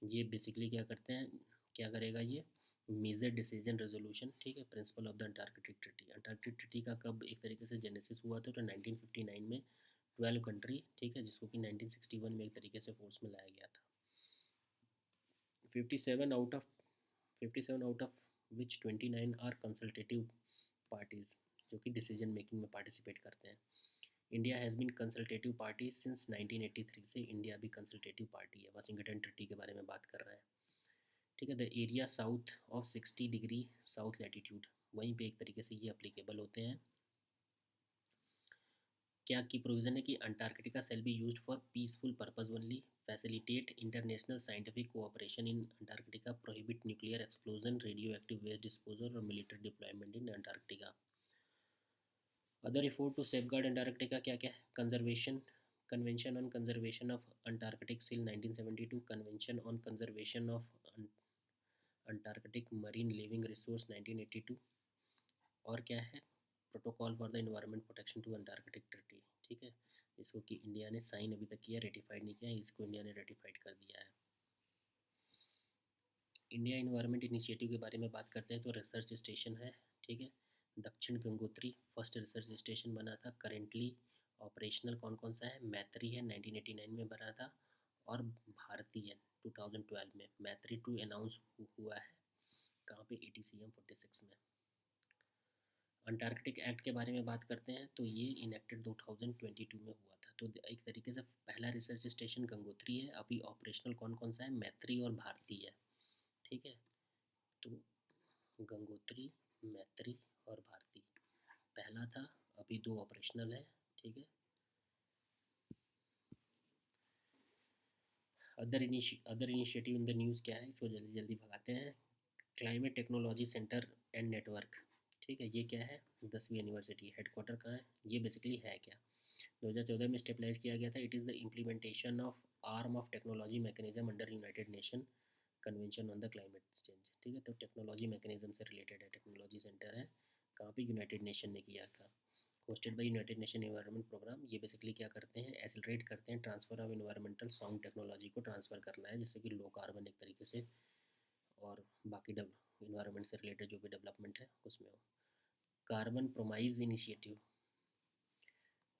ये बेसिकली क्या करते हैं, क्या करेगा ये? Major decision resolution. ठीक है, principle of the Antarctic treaty. Antarctic treaty का कब एक तरीके से जेनेसिस हुआ था? तो 1959 में 12 कंट्री, ठीक है, जिसको कि 1961 में एक तरीके से फोर्स में लाया गया था। 57 out of which 29 are consultative parties जो कि डिसीजन मेकिंग में पार्टिसिपेट करते हैं। India has been consultative party since 1983 से इंडिया भी कंसल्टेटिव पार्टी है। वाशिंगटन ट्रीटी के बारे में बात कर रहा है। ठीक है, the area south of 60 degree south latitude वहीं पे एक तरीके से ये अप्लीकेबल होते हैं। क्या की प्रोविज़न है कि Antarctica shall be used for peaceful purpose only, facilitate international scientific cooperation in Antarctica, prohibit nuclear explosion, radioactive waste disposal और military deployment in Antarctica. Other effort to safeguard Antarctica क्या क्या है? Conservation, convention on conservation of Antarctic seal 1972, convention on conservation of Antarctic marine living resource 1982, और क्या है? Protocol for the environment protection to Antarctic treaty. ठीक है, जिसको कि इंडिया ने साइन अभी तक किया, रेटिफाइड नहीं किया, इसको इंडिया ने रेटिफाइड कर दिया है। इंडिया इन्वायरमेंट इनिशिएटिव के बारे में बात करते हैं तो रिसर्च स्टेशन है। ठीक है, दक्षिण गंगोत्री फर्स्ट रिसर्च स्टेशन बना था। करेंटली ऑपरेशनल कौन कौन सा है? मैत्री है 1989 में बना था, और भारती है 2012 में। मैत्री 2 अनाउंस हुआ है कहाँ पे? ATCM 46 में। अंटार्कटिक एक्ट के बारे में बात करते हैं तो ये इनेक्टेड 2022 में हुआ था। तो एक तरीके से पहला रिसर्च स्टेशन गंगोत्री है, अभी ऑपरेशनल कौन कौन सा है? मैत्री और भारती है। ठीक है, तो गंगोत्री, मैत्री और भारती पहला था, अभी दो ऑपरेशनल है। ठीक है, other initiative in the news क्या है, इसको जल्दी जल्दी भगाते हैं। Climate technology centre and network. ठीक है, ये क्या है? 10वीं यूनिवर्सिटी। हेडक्वार्टर कहाँ है? ये बेसिकली है क्या? 2014 में स्टेबलाइज किया गया था। It is the implementation of arm of technology mechanism under united nation convention on the climate change. ठीक है, तो टेक्नोलॉजी मैकेनिज्म से रिलेटेड है, टेक्नोलॉजी सेंटर है। कहाँ पे? यूनाइटेड नेशन ने किया था, hosted by united nation environment program. ये बेसिकली क्या करते हैं? एसिलरेट करते हैं transfer of environmental sound technology को ट्रांसफ़र करना है, जिससे कि लो कार्बन एक तरीके से, और बाकी इन्वायरमेंट से रिलेटेड जो भी डेवलपमेंट है उसमें हो। Carbon promise initiative,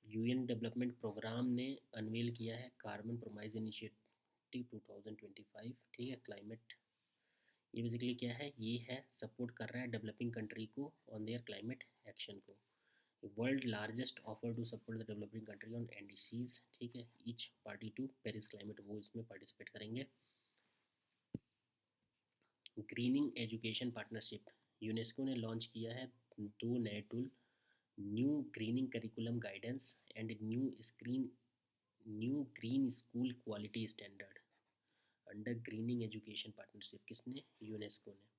UN development program ने अनवेल किया है कार्बन प्रोमाइज इनिशिएटिव 2025। ठीक है, क्लाइमेट, ये बेसिकली क्या है? ये है सपोर्ट कर रहा है डेवलपिंग कंट्री को ऑन देयर क्लाइमेट एक्शन को। World largest offer to support the developing country on NDCs. ठीक है, each party to Paris climate, वो इसमें पार्टिसिपेट करेंगे। ग्रीनिंग एजुकेशन पार्टनरशिप, यूनेस्को ने लॉन्च किया है दो नए tool, new greening curriculum guidance and new green school quality standard under greening education partnership. किसने? यूनेस्को ने।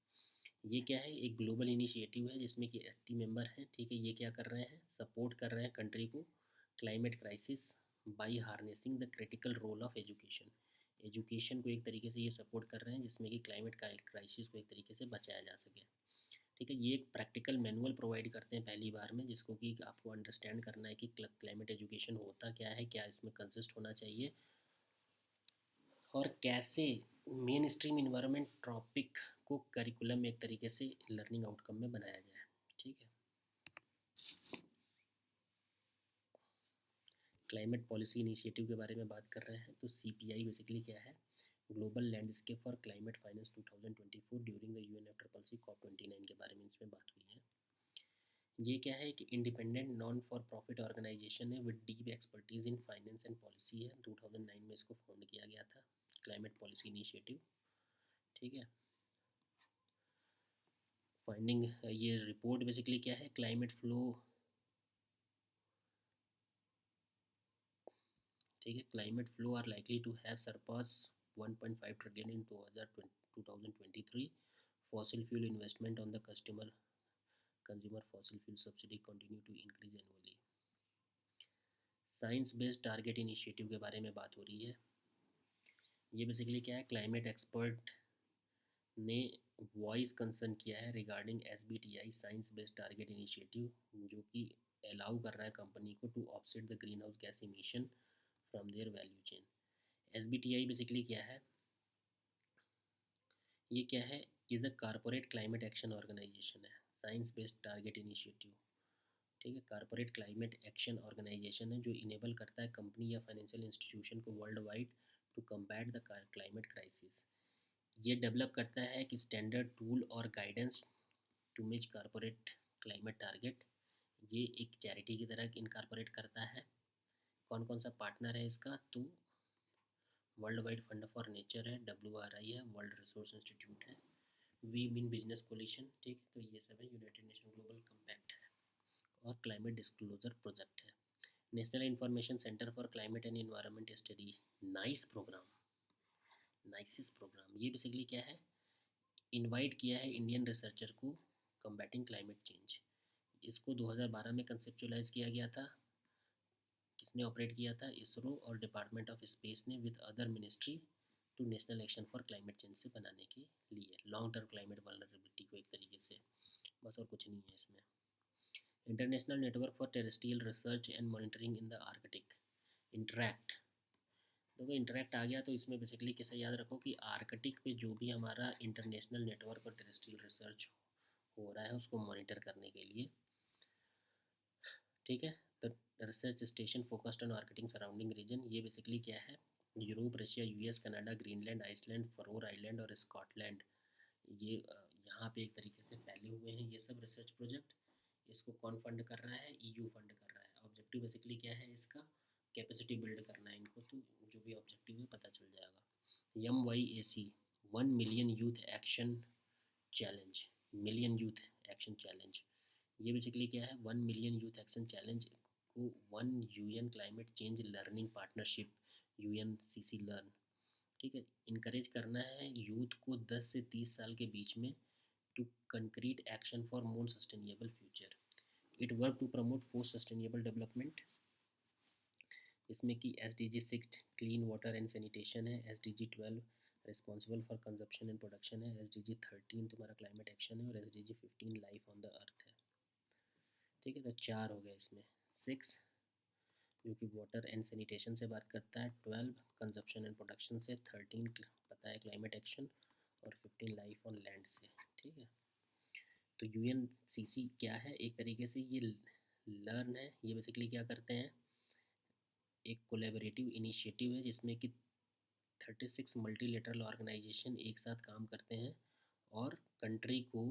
ये क्या है? एक ग्लोबल इनिशिएटिव है जिसमें कि 80 मेंबर हैं। ठीक है, ये क्या कर रहे हैं? सपोर्ट कर रहे हैं कंट्री को climate crisis by harnessing the critical role of education. Education को एक तरीके से ये सपोर्ट कर रहे हैं जिसमें कि क्लाइमेट क्राइसिस को एक तरीके से बचाया जा सके। ठीक है, ये एक प्रैक्टिकल मैनुअल प्रोवाइड करते हैं पहली बार में, जिसको कि आपको अंडरस्टैंड करना है कि क्लाइमेट एजुकेशन होता क्या है, क्या इसमें कंसिस्ट होना चाहिए, और कैसे मेन स्ट्रीम इन्वायरमेंट टॉपिक को करिकुलम में एक तरीके से लर्निंग आउटकम में बनाया जाए। ठीक है, क्लाइमेट पॉलिसी इनिशिएटिव के बारे में बात कर रहे हैं तो CPI बेसिकली क्या है? Global landscape for climate finance 2024 during the UN triple COP29 के बारे में इसमें बात हुई है। ये क्या है? कि independent non for profit organisation है with deep expertise in finance and policy है। 2009 में इसको फाउंड किया गया था, क्लाइमेट पॉलिसी इनिशिएटिव। ठीक है, फाइंडिंग, ये रिपोर्ट बेसिकली क्या है? Climate flow. ठीक है, climate flow are likely to have surpass 1.5 trillion in 2023। Fossil fuel investment on the consumer fossil fuel subsidy continue to increase annually. Science based target initiative के बारे में बात हो रही है। ये बेसिकली क्या है? क्लाइमेट एक्सपर्ट ने वॉइस कंसर्न किया है regarding SBTI science based target initiative, जो कि अलाउ कर रहा है कंपनी को to offset the green house gas emission from their value chain. SBTI basically क्या है? ये क्या है? Is a corporate climate action organisation है, साइंस बेस्ड टारगेट इनिशिएटिव। ठीक है, कारपोरेट क्लाइमेट एक्शन ऑर्गेनाइजेशन है जो इनेबल करता है कंपनी या फाइनेंशियल इंस्टीट्यूशन को world wide to combat the climate crisis. ये डेवलप करता है कि स्टैंडर्ड टूल और guidance to match corporate climate target. ये एक चैरिटी की तरह इनकारपोरेट करता है। कौन कौन सा पार्टनर है इसका? तो world wide fund for nature है, WRI है, वर्ल्ड रिसोर्स इंस्टीट्यूट है, वी मीन बिजनेस कोलिशन। ठीक है, तो ये सब है, यूनाइटेड नेशन ग्लोबल कम्पैक्ट है, और क्लाइमेट डिस्क्लोजर प्रोजेक्ट है। National information centre for climate and environment study, NICE programme, NICES programme. ये बेसिकली क्या है, इनवाइट किया है इंडियन रिसर्चर को कम्बैटिंग क्लाइमेट चेंज। इसको 2012 में कंसेप्चुलाइज किया गया था। किसने ऑपरेट किया था, इसरो और डिपार्टमेंट ऑफ स्पेस ने with other ministry to national action for climate change से बनाने के लिए लॉन्ग टर्म क्लाइमेट वल्नरेबिलिटी को एक तरीके से, बस और कुछ नहीं है इसमें। International network for terrestrial research and monitoring in the Arctic, interact. देखो इंटरैक्ट आ गया तो इसमें बेसिकली कैसे याद रखो कि आर्कटिक पे जो भी हमारा इंटरनेशनल नेटवर्क और टेरेस्ट्रियल रिसर्च हो रहा है उसको मॉनिटर करने के लिए, ठीक है। तो research station focused on Arctic surrounding region, ये बेसिकली क्या है, Europe, Russia, US, Canada, Greenland, Iceland, Faroe island और स्कॉटलैंड, ये यहाँ पे एक तरीके से फैले हुए हैं ये सब रिसर्च प्रोजेक्ट। इसको कौन फंड कर रहा है, ईयू फंड कर रहा है। ऑब्जेक्टिव बेसिकली क्या है इसका, कैपेसिटी बिल्ड करना है इनको, तो जो भी ऑब्जेक्टिव है पता चल जाएगा। MYAC 1 million youth action challenge, million youth action challenge, ये बेसिकली क्या है, 1 मिलियन यूथ एक्शन चैलेंज को one UN climate change learning partnership, UNCC learn, ठीक है, इनकरेज करना है यूथ को 10 से 30 साल के बीच में to concrete action for more sustainable future. It work to promote for sustainable development, इसमें कि SDG 6 clean water and sanitation है, SDG 12 responsible for consumption and production है, SDG 13 तुम्हारा क्लाइमेट एक्शन है और SDG 15 life on the earth है, ठीक है। तो 4 हो गए इसमें। 6 जो कि वाटर एंड सैनिटेशन से बात करता है, 12 कंजप्शन एंड प्रोडक्शन से, 13 पता है क्लाइमेट एक्शन और 15 लाइफ ऑन लैंड से, ठीक है। तो UNCC क्या है, एक तरीके से ये लर्न है, ये बेसिकली क्या करते हैं, एक कोलेबरेटिव इनिशिएटिव है जिसमें कि 36 मल्टीलेटरल ऑर्गेनाइजेशन एक साथ काम करते हैं और कंट्री को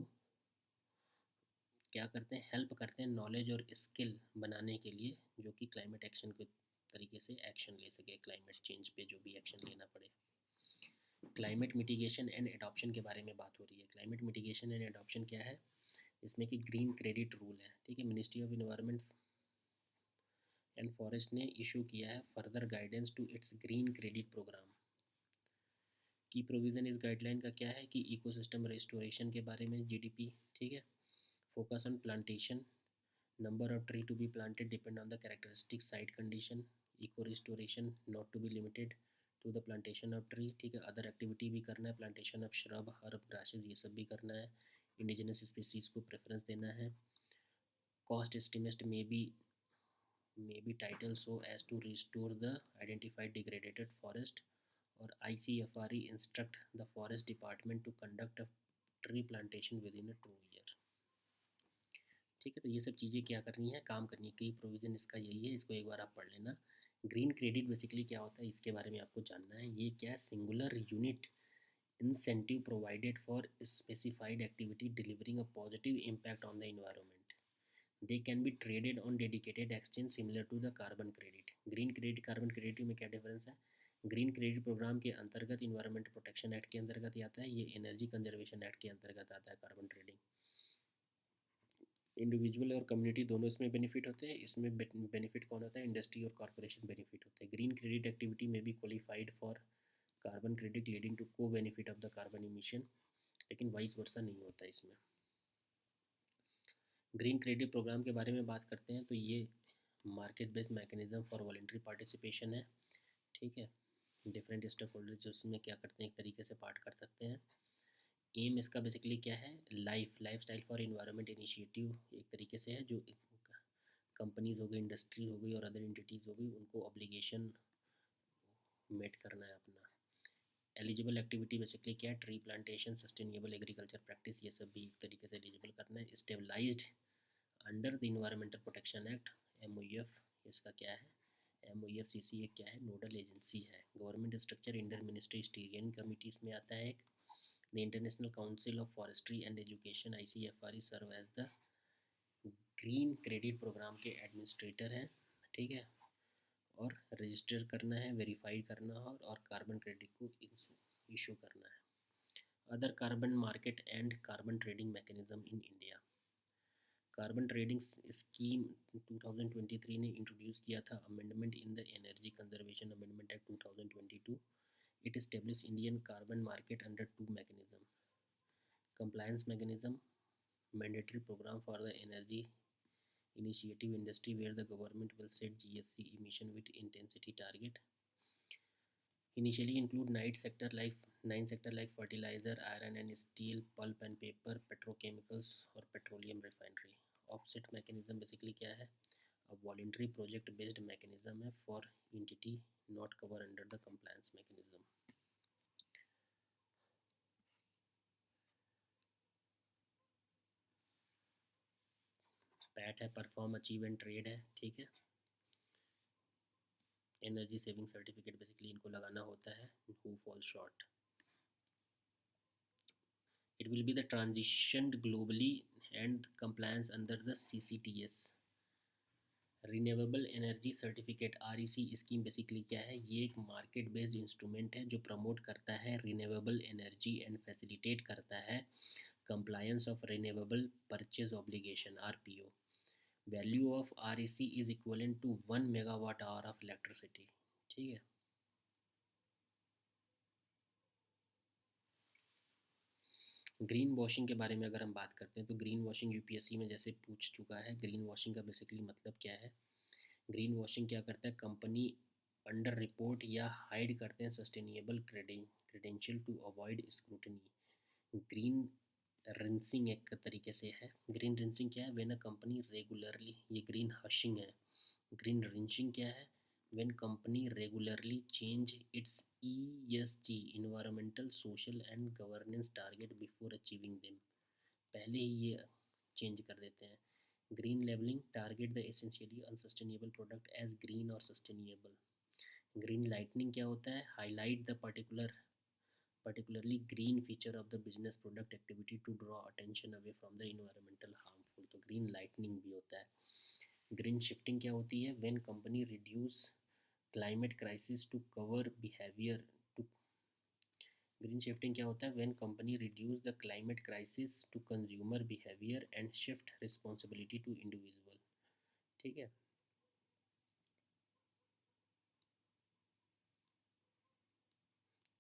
क्या करते हैं, हेल्प करते हैं नॉलेज और स्किल बनाने के लिए, जो कि क्लाइमेट एक्शन के तरीके से एक्शन ले सके, क्लाइमेट चेंज पे जो भी एक्शन लेना पड़े। क्लाइमेट मिटिगेशन एंड एडॉप्शन के बारे में बात हो रही है। क्लाइमेट मिटिगेशन एंड एडॉप्शन क्या है, इसमें कि ग्रीन क्रेडिट रूल है, ठीक है। Ministry of environment and forest ने इशू किया है further guidance to its green credit program. की प्रोविज़न इस गाइडलाइन का क्या है कि इकोसिस्टम रेस्टोरेशन के बारे में, GDP, ठीक है। Focus on plantation, number of tree to be planted depend on the characteristic site condition, eco restoration not to be limited to the plantation of tree, ठीक है। अदर एक्टिविटी भी करना है, plantation of shrub, herb, grasses, ये सब भी करना है। इंडिजिनस स्पीसीज को प्रेफरेंस देना है। Cost estimate may be titled so as to restore the identified degraded forest, और ICFRE instruct the forest department to conduct a tree plantation within a 2 year, ठीक है। तो ये सब चीज़ें क्या करनी है, काम करनी है। कई प्रोविज़न इसका यही है, इसको एक बार आप पढ़ लेना। ग्रीन क्रेडिट बेसिकली क्या होता है इसके बारे में आपको जानना है। ये क्या, singular unit incentive provided for specified activity delivering a positive impact on the environment. They can be traded on dedicated exchange similar to the carbon credit. Green credit carbon credit में क्या डिफरेंस है, green credit program के अंतर्गत environment protection act के अंतर्गत आता है, ये एनर्जी कंजर्वेशन एक्ट के अंतर्गत आता है कार्बन ट्रेडिंग। इंडिविजुअल और कम्युनिटी दोनों इसमें बेनिफिट होते हैं। इसमें बेनिफिट कौन होता है, इंडस्ट्री और कॉर्पोरेशन बेनिफिट होते हैं। ग्रीन क्रेडिट एक्टिविटी में भी qualified for carbon credit leading to co benefit of the carbon emission, लेकिन वाइस वर्सा नहीं होता इसमें। ग्रीन क्रेडिट प्रोग्राम के बारे में बात करते हैं तो ये market based mechanism for voluntary participation है, ठीक है। डिफरेंट स्टेक होल्डर्स उसमें क्या करते हैं, एक तरीके से पार्ट कर सकते हैं। एम इसका बेसिकली क्या है, life style for environment initiative एक तरीके से है, जो कंपनीज हो गई, इंडस्ट्री हो गई और अदर एंटिटीज़ हो गई, उनको ऑब्लिगेशन मेट करना है अपना। एलिजिबल एक्टिविटी बेसिकली क्या है, tree plantation, sustainable agriculture practice, ये सब भी एक तरीके से एलिजिबल करना है। Stabilized under the environmental protection act, MOEF इसका क्या है, MOEF-CC एक क्या है, नोडल एजेंसी है। Government structure inter ministry steering committees में आता है एक। The international council of forestry and education, ICFRE serve as the green credit program के एडमिनिस्ट्रेटर हैं, ठीक है। और रजिस्टर करना है, वेरीफाई करना है और कार्बन क्रेडिट को इशू करना है। Other carbon market and carbon trading mechanism in India, carbon trading scheme 2023 ने इंट्रोड्यूस किया था amendment in the energy conservation amendment act 2022. It established Indian carbon market under two mechanisms: compliance mechanism, mandatory program for the energy initiative industry where the government will set GSC emission with intensity target. Initially include nine sector like fertilizer, iron and steel, pulp and paper, petrochemicals or petroleum refinery. Offset mechanism basically क्या है? A voluntary project based mechanism है for entity not covered under the compliance mechanism. PAT है, perform achieve and trade है, ठीक है। Energy saving certificate basically इनको लगाना होता है, who fall short. It will be the transitioned globally and compliance under the CCTS renewable energy certificate REC scheme basically क्या है? ये एक मार्केट बेस्ड इंस्ट्रूमेंट है जो प्रमोट करता है रिन्यूएबल एनर्जी एंड फैसिलिटेट करता है compliance of renewable purchase obligation RPO. Value of REC is equivalent to 1 megawatt hour of electricity, ठीक है। ग्रीन वॉशिंग के बारे में अगर हम बात करते हैं तो ग्रीन वॉशिंग UPSC में जैसे पूछ चुका है, ग्रीन वॉशिंग का बेसिकली मतलब क्या है? ग्रीन वॉशिंग क्या करता है? कंपनी अंडर रिपोर्ट या हाइड करते हैं sustainable credential to avoid scrutiny. Green rinsing एक तरीके से है। ग्रीन रिंसिंग क्या है? व्हेन अ कंपनी रेगुलरली, ये ग्रीन हशिंग है। ग्रीन रिंचिंग क्या है? When company regularly change its ESG environmental social and governance target before achieving them. पहले ही ये चेंज कर देते हैं। Green labelling target the essentially unsustainable product as green और सस्टेनेबल। ग्रीन लाइटनिंग क्या होता है? Highlight the particularly green feature of the business product activity to draw attention away from the environmental harmful, तो green lightning भी होता है। green shifting क्या होती है? when company reduce climate crisis to cover behavior to green shifting क्या होता है? when company reduce the climate crisis to consumer behavior and shift responsibility to individual, ठीक है।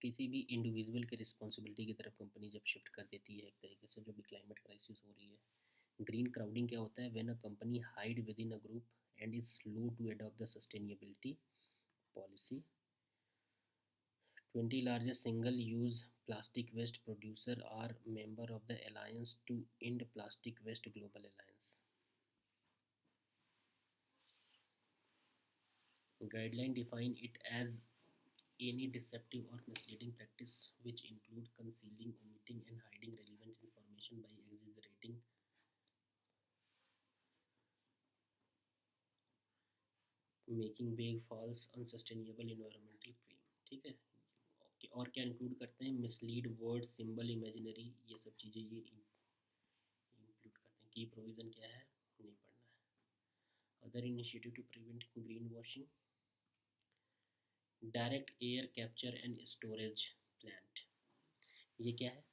किसी भी इंडिविजुअल की रिस्पॉन्सिबिलिटी की तरफ कंपनी जब शिफ्ट कर देती है एक तरीके से, जो भी क्लाइमेट क्राइसिस हो रही है। ग्रीन क्राउडिंग क्या होता है? When a company hide within a group and is slow to adopt the sustainability policy. 20 largest single use plastic waste producer are member of the alliance to end plastic waste global alliance. Guideline define it as any deceptive or misleading practice which include concealing, omitting and hiding relevant information by exaggerating, making वेग false unsustainable environmental claim, ठीक है। Okay, और क्या include करते हैं? Mislead word symbol imaginary, ये सब चीज़ें ये इंक्लूड करते हैं। की प्रोविज़न क्या है? नहीं पढ़ना है। Other initiative to prevent green washing, direct air capture and storage plant. ये क्या है?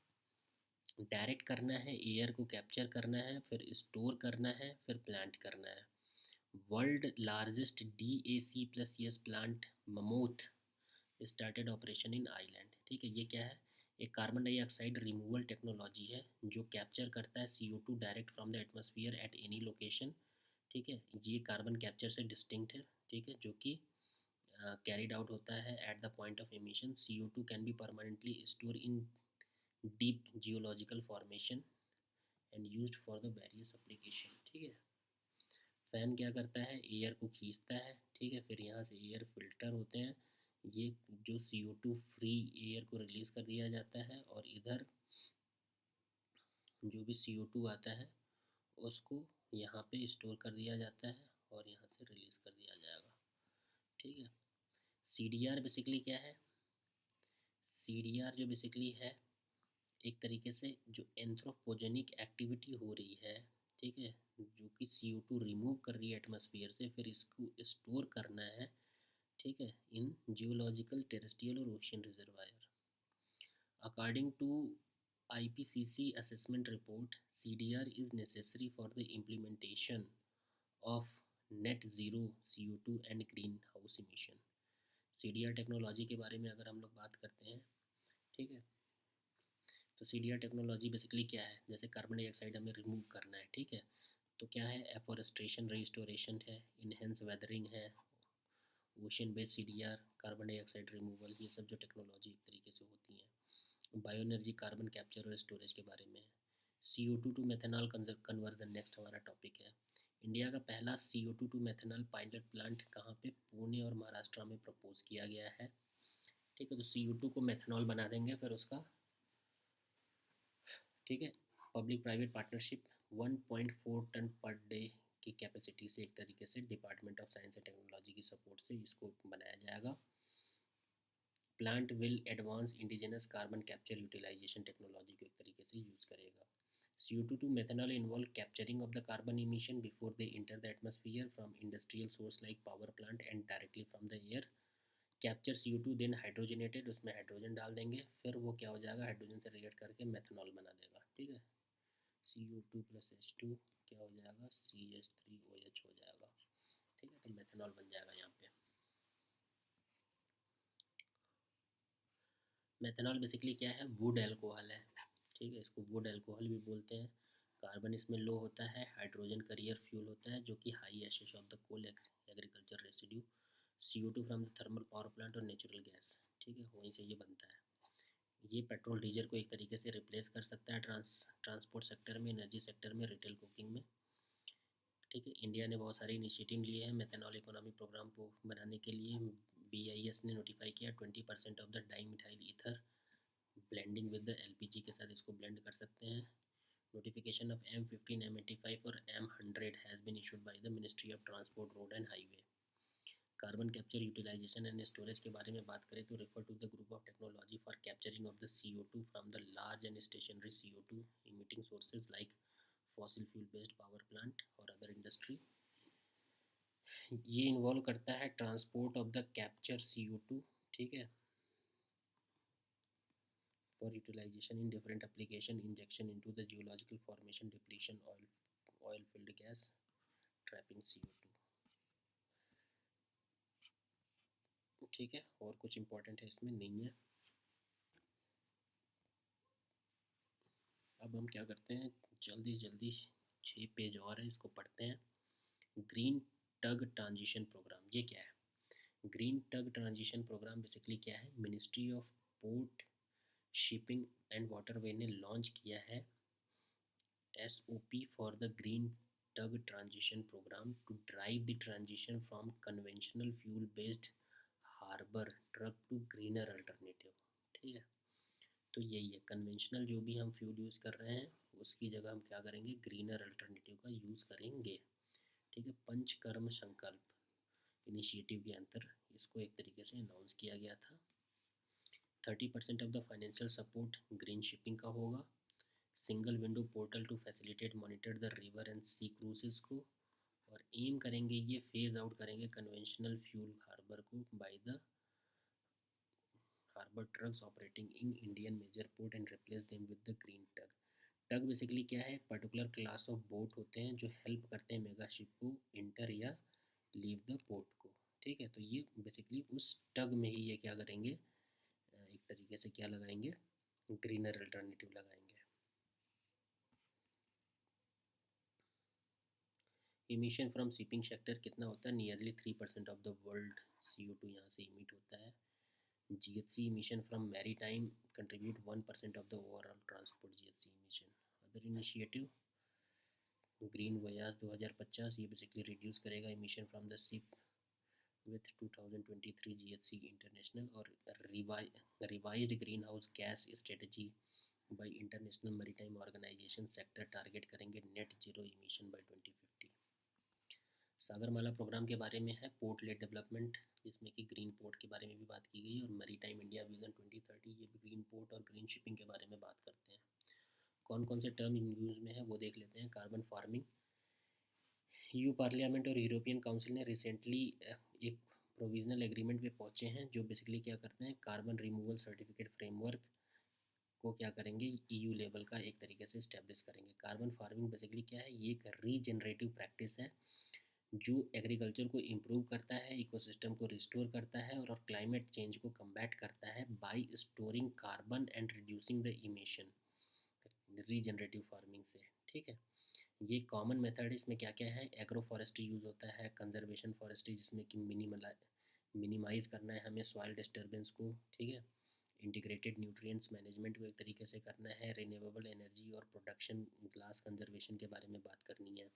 डायरेक्ट करना है, एयर को कैप्चर करना है, फिर स्टोर करना है, फिर प्लांट करना है। World largest DAC+S plant mammoth started operation in island, ठीक है। ये क्या है? एक कार्बन डाइऑक्साइड रिमूवल टेक्नोलॉजी है जो कैप्चर करता है CO2 direct from the atmosphere at any location, ठीक है। ये कार्बन कैप्चर से डिस्टिंक्ट है, ठीक है, जो कि कैरिड आउट होता है at the point of emission. CO2 can be permanently store in deep geological formation and used for the various application, ठीक है। फ़ैन क्या करता है? एयर को खींचता है, ठीक है, फिर यहाँ से एयर फिल्टर होते हैं, ये जो CO2 फ्री एयर को रिलीज़ कर दिया जाता है और इधर जो भी CO2 आता है उसको यहाँ पे स्टोर कर दिया जाता है और यहाँ से रिलीज़ कर दिया जाएगा, ठीक है। CDR बेसिकली क्या है? CDR जो बेसिकली है एक तरीके से जो एंथ्रोपोजेनिक एक्टिविटी हो रही है, ठीक है, जो कि CO2 रिमूव कर रही है एटमॉस्फेयर से, फिर इसको स्टोर करना है, ठीक है, इन जियोलॉजिकल टेरेस्ट्रियल और ocean reservoir. According to IPCC assessment report, CDR is necessary for the implementation of net zero CO2 and green house emission. CDR technology के बारे में अगर हम लोग बात करते हैं, ठीक है, तो CDR टेक्नोलॉजी बेसिकली क्या है, जैसे कार्बन डाइऑक्साइड हमें रिमूव करना है, ठीक है, तो क्या है, एफॉरेस्ट्रेशन रिस्टोरेशन है, इनहेंस वेदरिंग है, ocean based CDR, carbon dioxide removal, ये सब जो टेक्नोलॉजी एक तरीके से होती हैं। बायो एनर्जी, कार्बन कैप्चर और स्टोरेज के बारे में है। CO2 to methanol conversion next हमारा टॉपिक है। इंडिया का पहला CO2 to methanol pilot plant कहाँ पे, पुणे और महाराष्ट्र में प्रपोज किया गया है, ठीक है। तो CO2 को मेथनॉल बना देंगे, फिर उसका, ठीक है, public private partnership 1.4 ton per day की कैपेसिटी से एक तरीके से department of science and technology की सपोर्ट से इसको बनाया जाएगा। Plant will advance indigenous carbon capture utilisation technology को एक तरीके से यूज़ करेगा। CO2 to methanol involve capturing of the carbon emission before they enter the atmosphere from industrial source like power plant and directly from the air. Capture CO2 then hydrogenated, उसमें hydrogen डाल देंगे, फिर वो क्या हो जाएगा, hydrogen से react करके मेथनॉल बना देगा, ठीक है। CO2 प्लस H2 क्या हो जाएगा, CH3OH हो जाएगा, ठीक है, तो मेथनॉल बन जाएगा यहाँ पे। मेथनॉल बेसिकली क्या है, वुड एल्कोहल है, ठीक है, इसको वुड एल्कोहल भी बोलते हैं। कार्बन इसमें लो होता है, हाइड्रोजन करियर फ्यूल होता है जो कि high ashes of the coal agriculture residue, CO2 from the thermal power plant और नेचुरल गैस, ठीक है, वहीं से ये बनता है। ये पेट्रोल डीजल को एक तरीके से रिप्लेस कर सकता है ट्रांसपोर्ट सेक्टर में, एनर्जी सेक्टर में, रिटेल कुकिंग में, ठीक है। इंडिया ने बहुत सारे इनिशिएटिव लिए हैं मेथनॉल इकोनॉमी प्रोग्राम को बनाने के लिए। BIS ने नोटिफाई किया 20% of the di methyl ether blending with the LPG के साथ इसको ब्लेंड कर सकते हैं। नोटिफिकेशन ऑफ M15, M85 और M100 has been issued by the ministry of transport, road and highway. Carbon capture utilisation and storage के बारे में बात करें तो refer to the group of technology for capturing of the CO2 from the large and stationary CO2 emitting sources like fossil fuel based power plant और other industry. ये involve करता है transport of the capture CO2, ठीक है, for utilisation in different application, injection into the geological formation, depletion, oil field gas, trapping CO2, ठीक है, और कुछ इंपॉर्टेंट है इसमें नहीं है। अब हम क्या करते हैं, जल्दी जल्दी 6 पेज और है, इसको पढ़ते हैं। ग्रीन टग ट्रांजिशन प्रोग्राम, ये क्या है? Green tug transition programme basically क्या है, ministry of port, shipping and waterway ने लॉन्च किया है SOP for the green tug transition programme to drive the transition from conventional fuel based harbour truck to greener alternative, ठीक है। तो यही है, कन्वेंशनल जो भी हम फ्यूल यूज़ कर रहे हैं उसकी जगह हम क्या करेंगे, ग्रीनर अल्टरनेटिव का यूज़ करेंगे, ठीक है। पंचकर्म संकल्प इनिशिएटिव के अंतर इसको एक तरीके से अनाउंस किया गया था। 30% of the financial support green shipping का होगा। Single window portal to facilitate monitor the river and sea cruises को, और एम करेंगे ये फेज आउट करेंगे कन्वेंशनल फ्यूल हार्बर को by the harbour trucks operating in Indian major port and replace them with the green tug. Tug basically क्या है, particular class of boat होते हैं जो हेल्प करते हैं मेगा शिप को इंटर या लीव द पोर्ट को, ठीक है। तो ये बेसिकली उस टग में ही ये क्या करेंगे, एक तरीके से क्या लगाएंगे, ग्रीनर अल्टरनेटिव लगाएंगे। इमिशन फ्रॉम शिपिंग सेक्टर कितना होता है, nearly 3% of the world CO2 यहाँ से इमिट होता है। GHG emission from maritime contribute 1% of the overall transport GHG emission. Other initiative, green voyage 2050, ये बेसिकली रिड्यूस करेगा emission from the ship with 2023 GHG international, और revised green house gas strategy by international maritime organisation sector target करेंगे net zero emission by 2050। Sagarmala programme के बारे में है, port lead development, जिसमें कि ग्रीन पोर्ट के बारे में भी बात की गई है, और मैरीटाइम इंडिया विजन 2030, ये भी ग्रीन पोर्ट और ग्रीन शिपिंग के बारे में बात करते हैं। कौन कौन से टर्म यूज़ में है वो देख लेते हैं। कार्बन फार्मिंग, EU पार्लियामेंट और यूरोपियन काउंसिल ने रिसेंटली एक प्रोविजनल एग्रीमेंट पे पहुँचे हैं जो बेसिकली क्या करते हैं, कार्बन रिमूवल सर्टिफिकेट फ्रेमवर्क को क्या करेंगे, EU लेवल का एक तरीके से इस्टेब्लिश करेंगे। कार्बन फार्मिंग बेसिकली क्या है, ये एक रीजनरेटिव प्रैक्टिस है जो एग्रीकल्चर को इम्प्रूव करता है, इकोसिस्टम को रिस्टोर करता है और क्लाइमेट चेंज को कम्बैट करता है bye storing carbon and reducing the emission, regenerative farming से। ठीक है, ये कॉमन मेथड है। इसमें क्या क्या है, एग्रो फॉरेस्ट्री यूज़ होता है, कंजर्वेशन फॉरेस्ट्री जिसमें कि मिनिमाइज़ करना है हमें सॉइल डिस्टर्बेंस को। ठीक है, इंटीग्रेटेड न्यूट्रिएंट्स मैनेजमेंट को एक तरीके से करना है, रिन्यूएबल एनर्जी और प्रोडक्शन ग्लास कंजर्वेशन के बारे में बात करनी है।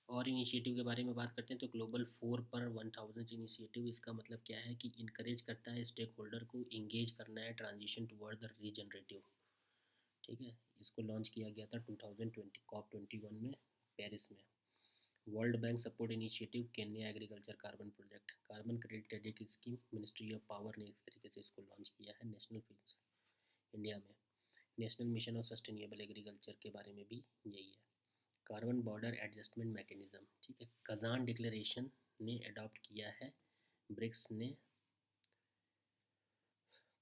और इनिशिएटिव के बारे में बात करते हैं तो ग्लोबल 4/1000 इनिशिएटिव, इसका मतलब क्या है कि इनकरेज करता है स्टेक होल्डर को इंगेज करना है ट्रांजिशन टुवर्ड द रीजनरेटिव। ठीक है, इसको लॉन्च किया गया था 2020 COP21 में, पेरिस में। World bank support initiative, Kenya agriculture carbon project, carbon credit scheme, ministry of power ने इस तरीके से इसको लॉन्च किया है। नेशनल फील्ड इंडिया में national mission of sustainable agriculture के बारे में भी यही है। कार्बन बॉर्डर एडजस्टमेंट मैकेनिज्म, ठीक है, कजान डिक्लेरेशन ने अडॉप्ट किया है, ब्रिक्स ने,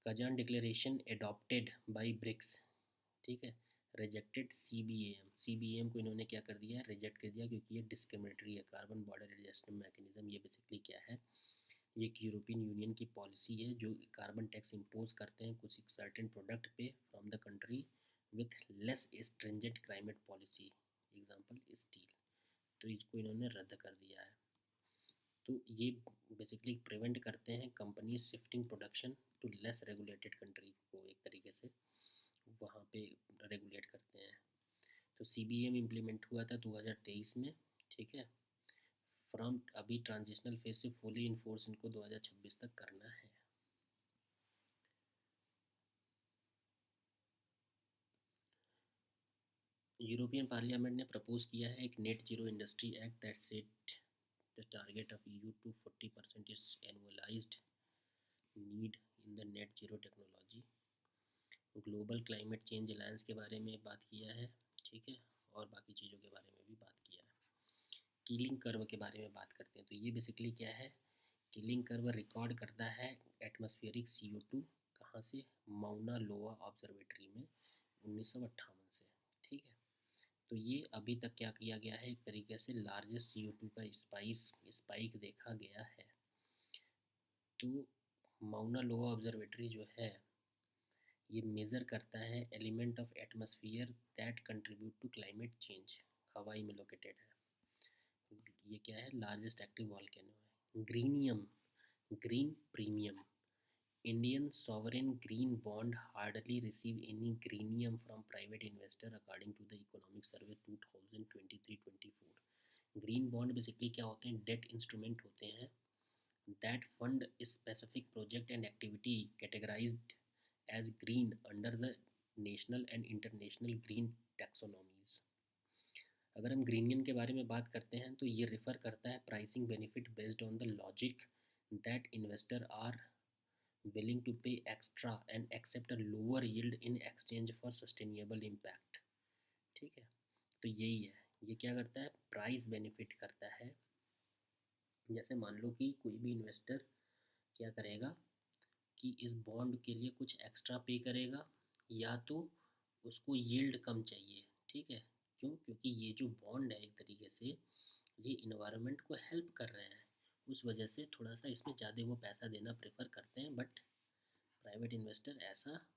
Kazan declaration adopted by BRICS. ठीक है, rejected C B A M को इन्होंने क्या कर दिया है, रिजेक्ट कर दिया, क्योंकि ये डिस्क्रिमिनेटरी है। कार्बन बॉर्डर एडजस्टमेंट मैकेनिज्म ये बेसिकली क्या है, ये एक यूरोपियन यूनियन की पॉलिसी है जो कार्बन टैक्स इम्पोज करते हैं कुछ सर्टेन प्रोडक्ट पे from the country with less stringent climate policy, example steel. तो इसको इन्होंने रद्द कर दिया है। तो ये बेसिकली प्रिवेंट करते हैं company shifting production to less regulated country को, एक तरीके से वहाँ पे रेगुलेट करते हैं। तो CBAM इम्प्लीमेंट हुआ था 2023 में। ठीक है, फ्रॉम अभी ट्रांजिशनल फेज से फुली इन्फोर्स इनको 2026 तक करना है। यूरोपियन पार्लियामेंट ने प्रपोज किया है एक net zero industry act that set the target of EU to 40% is annualised need in the net zero technology. Global climate change alliance के बारे में बात किया है। ठीक है, और बाकी चीज़ों के बारे में भी बात किया है। कीलिंग कर्व के बारे में बात करते हैं तो ये बेसिकली क्या है, कीलिंग कर्व रिकॉर्ड करता है एटमॉस्फेरिक CO2, कहाँ से, माउना लोआ ऑब्जर्वेटरी में 1958 से। ठीक है, तो ये अभी तक क्या किया गया है, एक तरीके से लार्जेस्ट CO2 का स्पाइक देखा गया है। तो माउना लोआ ऑब्जर्वेटरी जो है ये मेज़र करता है element of atmosphere that contribute to climate change, Hawaii में लोकेटेड है। ये क्या है, लार्जेस्ट एक्टिव वॉल्केनो है। Greenium, green premium, Indian sovereign green bond hardly receive any greenium from private investor according to the economic survey 2023-24। Green bond basically क्या होते हैं, debt instrument होते हैं that fund specific project and activity categorized as green under the national and international green taxonomies। अगर हम ग्रीनियन के बारे में बात करते हैं तो ये रिफ़र करता है pricing benefit based on the logic that investor are willing to pay extra and accept a lower yield in exchange for sustainable impact। ठीक है, तो यही है, ये क्या करता है, प्राइस बेनिफिट करता है। जैसे मान लो कि कोई भी इन्वेस्टर क्या करेगा कि इस बॉन्ड के लिए कुछ एक्स्ट्रा पे करेगा, या तो उसको यील्ड कम चाहिए। ठीक है, क्यों, क्योंकि ये जो बॉन्ड है एक तरीके से ये इन्वायरमेंट को हेल्प कर रहे हैं, उस वजह से थोड़ा सा इसमें ज़्यादा वो पैसा देना प्रेफर करते हैं। बट प्राइवेट इन्वेस्टर ऐसा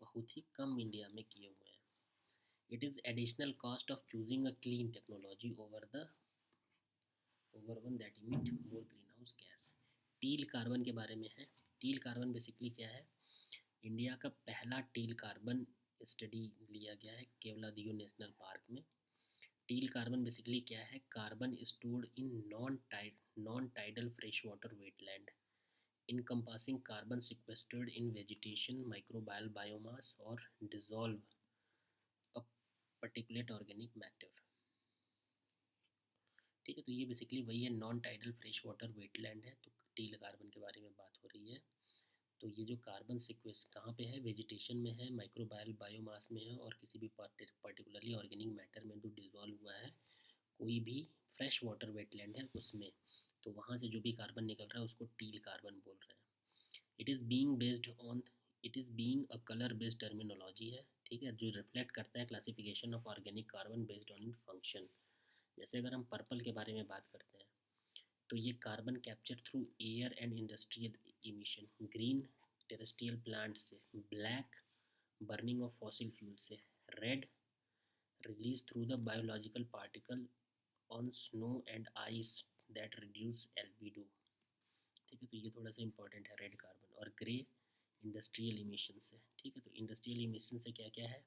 बहुत ही कम इंडिया में किए हुए हैं। It is additional cost of choosing a clean technology over one that emit more green house gas. Teal carbon के बारे में है। टील कार्बन बेसिकली क्या है, इंडिया का पहला टील कार्बन स्टडी लिया गया है केवलादियो नेशनल पार्क में। टील कार्बन बेसिकली क्या है, carbon stored in non tidal fresh water wetland encompassing carbon sequestered in vegetation microbial biomass और dissolve a particulate organic matter. ठीक है, तो ये बेसिकली वही है, non tidal fresh water wetland है। तो टील कार्बन के बारे में बात हो रही है। तो ये जो कार्बन सिक्वेस्ट कहाँ पे है, वेजिटेशन में है, माइक्रोबायल बायोमास में है, और किसी भी पर्टिकुलरली ऑर्गेनिक मैटर में जो डिजॉल्व हुआ है, कोई भी फ्रेश वाटर वेटलैंड है उसमें, तो वहाँ से जो भी कार्बन निकल रहा है उसको टील कार्बन बोल रहे हैं। It is being based on it is being a colour based terminology है, ठीक है, जो रिफ्लेक्ट करता है classification of organic carbon based on in function. जैसे अगर हम पर्पल के बारे में बात करते हैं तो ये carbon capture through air and industrial emission, green terrestrial plant से, black burning of fossil fuel से, red release through the biological particle on snow and ice that reduce albedo. ठीक है, तो ये थोड़ा सा इंपॉर्टेंट है, रेड कार्बन। और ग्रे इंडस्ट्रियल इमिशन से। ठीक है, तो इंडस्ट्रियल इमिशन से क्या क्या है,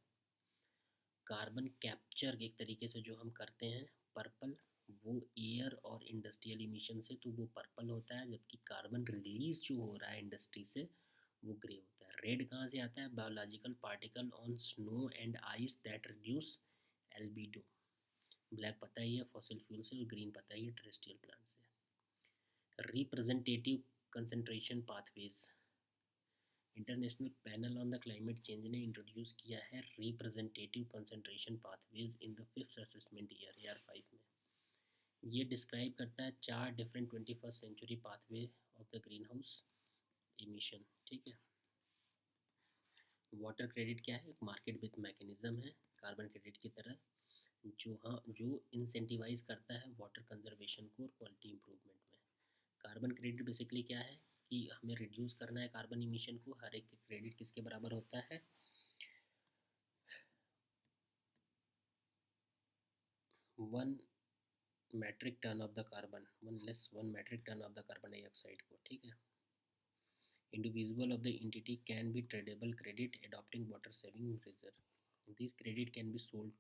कार्बन कैप्चर एक तरीके से जो हम करते हैं, पर्पल वो एयर और इंडस्ट्रियल इमिशन से, तो वो पर्पल होता है, जबकि कार्बन रिलीज जो हो रहा है इंडस्ट्री से वो ग्रे होता है। रेड कहाँ से आता है, biological particle on snow and ice that reduce albedo. Black पता ही है फॉसिल फ्यूल से, और ग्रीन पता ही है टेरेस्ट्रियल प्लांट से। Representative concentration pathways, international panel on the climate change ने इंट्रोड्यूस किया है representative concentration pathways in the fifth assessment year, year 5 में। ये डिस्क्राइब करता है 4 different 21st century pathway of the green house emission. ठीक है, वाटर क्रेडिट क्या है, एक मार्केट विथ मैकेनिज्म है कार्बन क्रेडिट की तरह, जो इंसेंटिवाइज करता है वाटर कंजर्वेशन को और क्वालिटी इंप्रूवमेंट में। कार्बन क्रेडिट बेसिकली क्या है कि हमें रिड्यूस करना है कार्बन इमिशन को, हर एक क्रेडिट किसके बराबर होता है, 1 metric ton of the carbon, 1 metric ton of the carbon dioxide को। ठीक है, individual of the entity can be tradable credit adopting water saving measure. These credit can be sold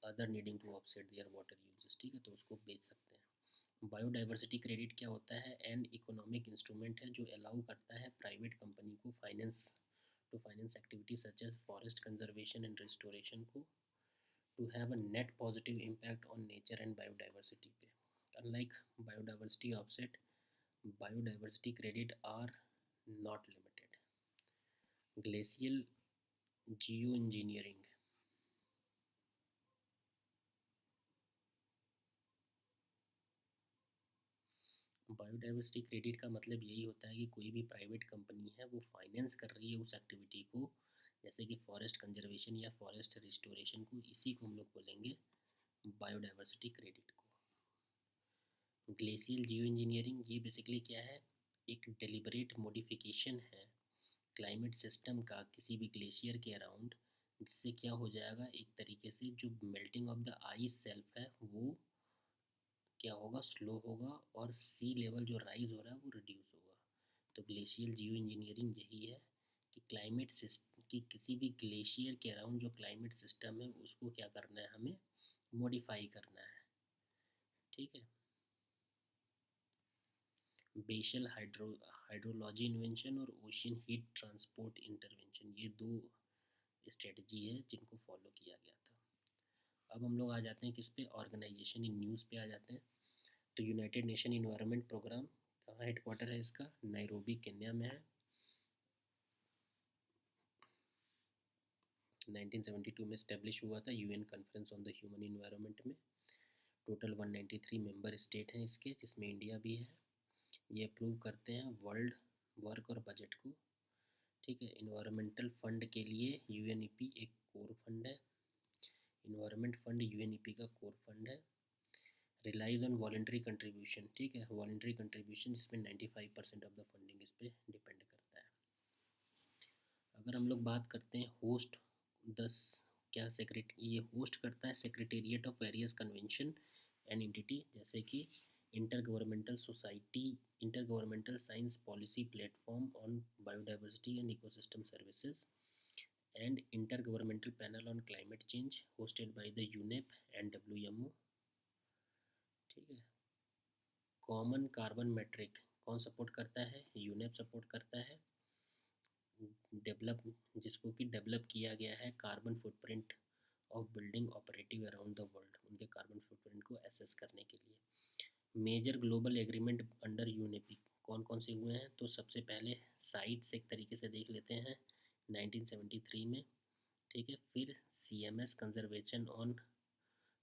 other needing to offset their water uses। ठीक है, तो उसको बेच सकते हैं। बायोडाइवर्सिटी क्रेडिट क्या होता है, एन इकोनॉमिक इंस्ट्रूमेंट है जो अलाउ करता है प्राइवेट कंपनी को finance activity such as forest conservation and restoration को to have a net positive impact on nature and biodiversity पे। Unlike biodiversity offset, biodiversity credit are not limited. Glacial geoengineering, biodiversity credit का मतलब यही होता है कि कोई भी प्राइवेट कंपनी है वो फाइनेंस कर रही है उस एक्टिविटी को, जैसे कि फॉरेस्ट कंजर्वेशन या फॉरेस्ट रिस्टोरेशन को, इसी को हम लोग बोलेंगे बायोडाइवर्सिटी क्रेडिट को। ग्लेशियल जियो इंजीनियरिंग ये बेसिकली क्या है, एक डेलिबरेट मॉडिफिकेशन है क्लाइमेट सिस्टम का किसी भी ग्लेशियर के अराउंड, जिससे क्या हो जाएगा, एक तरीके से जो melting of the ice self है वो क्या होगा, स्लो होगा, और सी लेवल जो राइज हो रहा है वो रिड्यूस होगा। तो ग्लेशियल जियो इंजीनियरिंग यही है कि क्लाइमेट सिस्टम की किसी भी ग्लेशियर के अराउंड जो क्लाइमेट सिस्टम है उसको क्या करना है, हमें मॉडिफाई करना है। ठीक है, बेशल हाइड्रोलॉजी इन्वेंशन और ओशियन हीट ट्रांसपोर्ट इंटरवेंशन, ये दो स्ट्रेटजी है जिनको फॉलो किया गया था। अब हम लोग आ जाते हैं किस पे, ऑर्गेनाइजेशन इन न्यूज़ पे आ जाते हैं। तो यूनाइटेड नेशन इन्वायरमेंट प्रोग्राम कहाँ हेडक्वार्टर है इसका, नैरोबी केन्या में है। 1972 में इस्टेब्लिश हुआ था, UN conference on the human environment में। टोटल 193 मेंबर स्टेट हैं इसके, जिसमें इंडिया भी है। ये अप्रूव करते हैं वर्ल्ड वर्क और बजट को। ठीक है, इन्वायरमेंटल फंड के लिए यूएनईपी एक कोर फंड है, इन्वायरमेंट फंड यूएनईपी का कोर फंड है। रिलाइज ऑन वॉलेंट्री कंट्रीब्यूशन, ठीक है, वॉलेंट्री कंट्रीब्यूशन जिसमें 95% ऑफ द फंडिंग इस पर डिपेंड करता है। अगर हम लोग बात करते हैं होस्ट, दस क्या सेक्रेटरी ये होस्ट करता है, secretariat of various convention and entity, जैसे कि inter governmental society, inter governmental science policy platform on biodiversity and ecosystem services, and inter governmental panel on climate change hosted by the UNEP and WMO. ठीक है, common carbon metric कौन support करता है, UNEP support करता है। Develop, जिसको कि develop किया गया है carbon footprint of building operative around the world, उनके कार्बन फुटप्रिंट को एसेस करने के लिए। मेजर ग्लोबल एग्रीमेंट अंडर यूनेपी कौन कौन से हुए हैं, तो सबसे पहले साइट्स एक तरीके से देख लेते हैं 1973 में। ठीक है, फिर CMS conservation on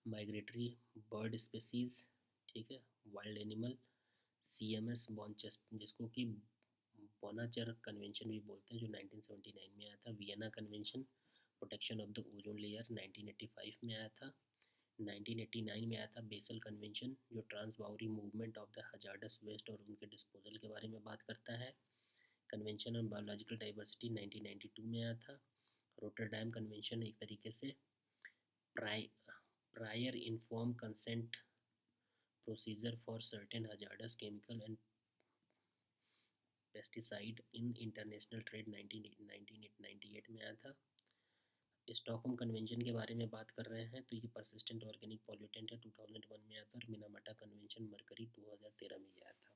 migratory bird species, ठीक है, वाइल्ड एनिमल, CMS बॉन्चेस्टर जिसको कि बोनाचर कन्वेंशन भी बोलते हैं जो 1979 में आया था। Vienna convention protection of the ozone layer 1985 में आया था। 1989 में आया था बेसल कन्वेंशन जो trans boundary movement of the hazardous waste और उनके डिस्पोजल के बारे में बात करता है। कन्वेंशन ऑन बायोलॉजिकल डाइवर्सिटी 1992 में आया था। रोटरडैम कन्वेंशन एक तरीके से prior inform consent procedure for certain hazardous chemical and pesticide in international trade 1998 में आया था। स्टॉकहोम कन्वेंशन के बारे में बात कर रहे हैं तो ये परसिस्टेंट ऑर्गेनिक पॉल्यूटेंट है, 2001 में आया था। और मिनामाटा कन्वेंशन मरकरी 2013 में आया था।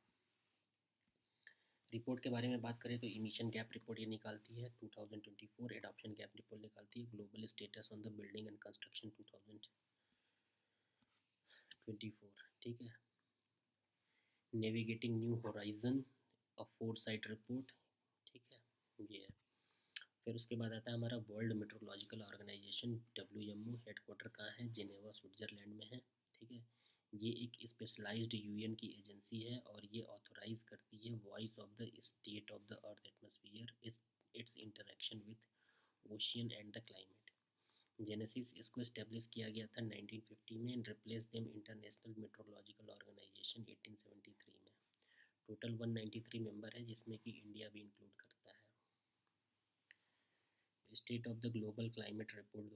रिपोर्ट के बारे में बात करें तो इमिशन गैप रिपोर्ट ये निकालती है 2024, एडॉप्शन गैप रिपोर्ट निकालती है global status on the building and construction 2024, ठीक है। नेविगेटिंग न्यू होराइजन अ फोरसाइट रिपोर्ट, ठीक है, ये है। फिर उसके बाद आता है हमारा world meteorological organisation WMO, headquarter कहाँ है, जिनेवा स्विट्ज़रलैंड में है, ठीक है। ये एक स्पेशलाइज्ड यूएन की एजेंसी है और ये ऑथोराइज करती है voice of the state of the earth atmosphere, its interaction with ocean and the climate. Genesis इसको इस्टेब्लिश किया गया था 1950 में and replace them international meteorological organisation 1873 में। टोटल 193 मेंबर है जिसमें कि इंडिया भी इंक्लूड करता है। State of the global climate report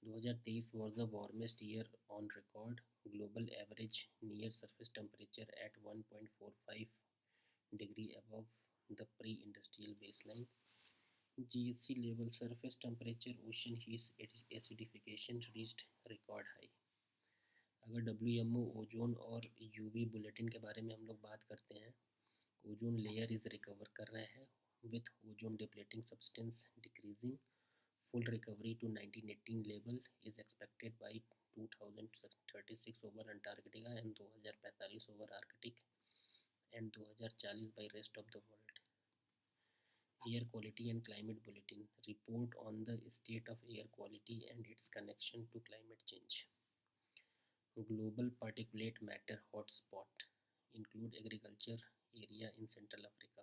2023 was the warmest year on record. Global average near surface temperature at 1.45 degree above the pre-industrial baseline. GHC level surface temperature ocean heat acidification reached record high. अगर WMO ozone और UV bulletin के बारे में हम लोग बात करते हैं, ओजोन लेयर इज रिकवर कर रहे हैं with ozone depleting substance decreasing. Full recovery to 1918 level is expected by 2036 over Antarctica and 2045 over Arctic and 2040 by rest of the world. Air quality and climate bulletin report on the state of air quality and its connection to climate change. Global particulate matter hotspot include agriculture area in Central Africa.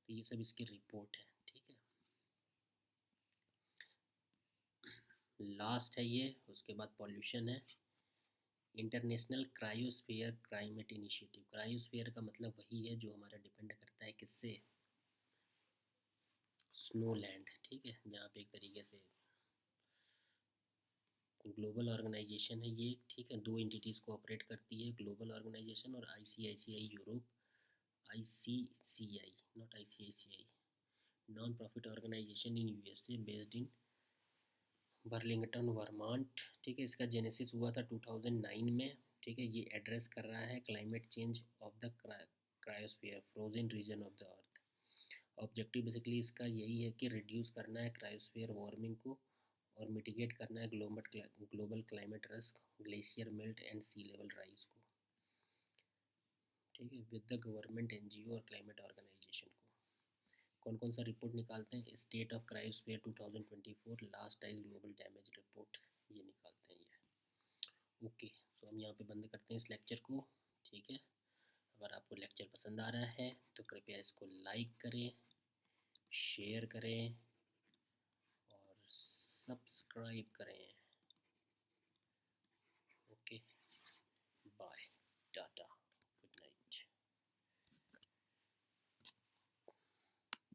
तो ये सब इसकी report है, ठीक है। Last है ये, उसके बाद पॉल्यूशन है। International cryosphere climate initiative. Cryosphere का मतलब वही है जो हमारा डिपेंड करता है किससे, स्नो लैंड, ठीक है, जहाँ पे एक तरीके से ग्लोबल ऑर्गेनाइजेशन है ये, ठीक है। दो एंटिटीज़ को ऑपरेट करती है, ग्लोबल ऑर्गेनाइजेशन और ICICI Europe, ICCI not ICICI, non profit organisation in USA based in Burlington Vermont, ठीक है। इसका जेनेसिस हुआ था 2009 में, ठीक है। ये एड्रेस कर रहा है climate change of the cryosphere frozen region of the earth. Objective basically इसका यही है कि रिड्यूस करना है क्रायोस्फीयर वार्मिंग को और मिटिगेट करना है global climate risk, glacier melt and sea level rise को, ठीक है, विद द गवर्नमेंट NGO और क्लाइमेट ऑर्गेनाइजेशन को। कौन कौन सा रिपोर्ट निकालते हैं, state of cryosphere 2024, last time global damage report, ये निकालते हैं ये। ओके, तो हम यहाँ पे बंद करते हैं इस लेक्चर को, ठीक है। अगर आपको लेक्चर पसंद आ रहा है तो कृपया इसको लाइक करें, शेयर करें और सब्सक्राइब करें। Okay, bye.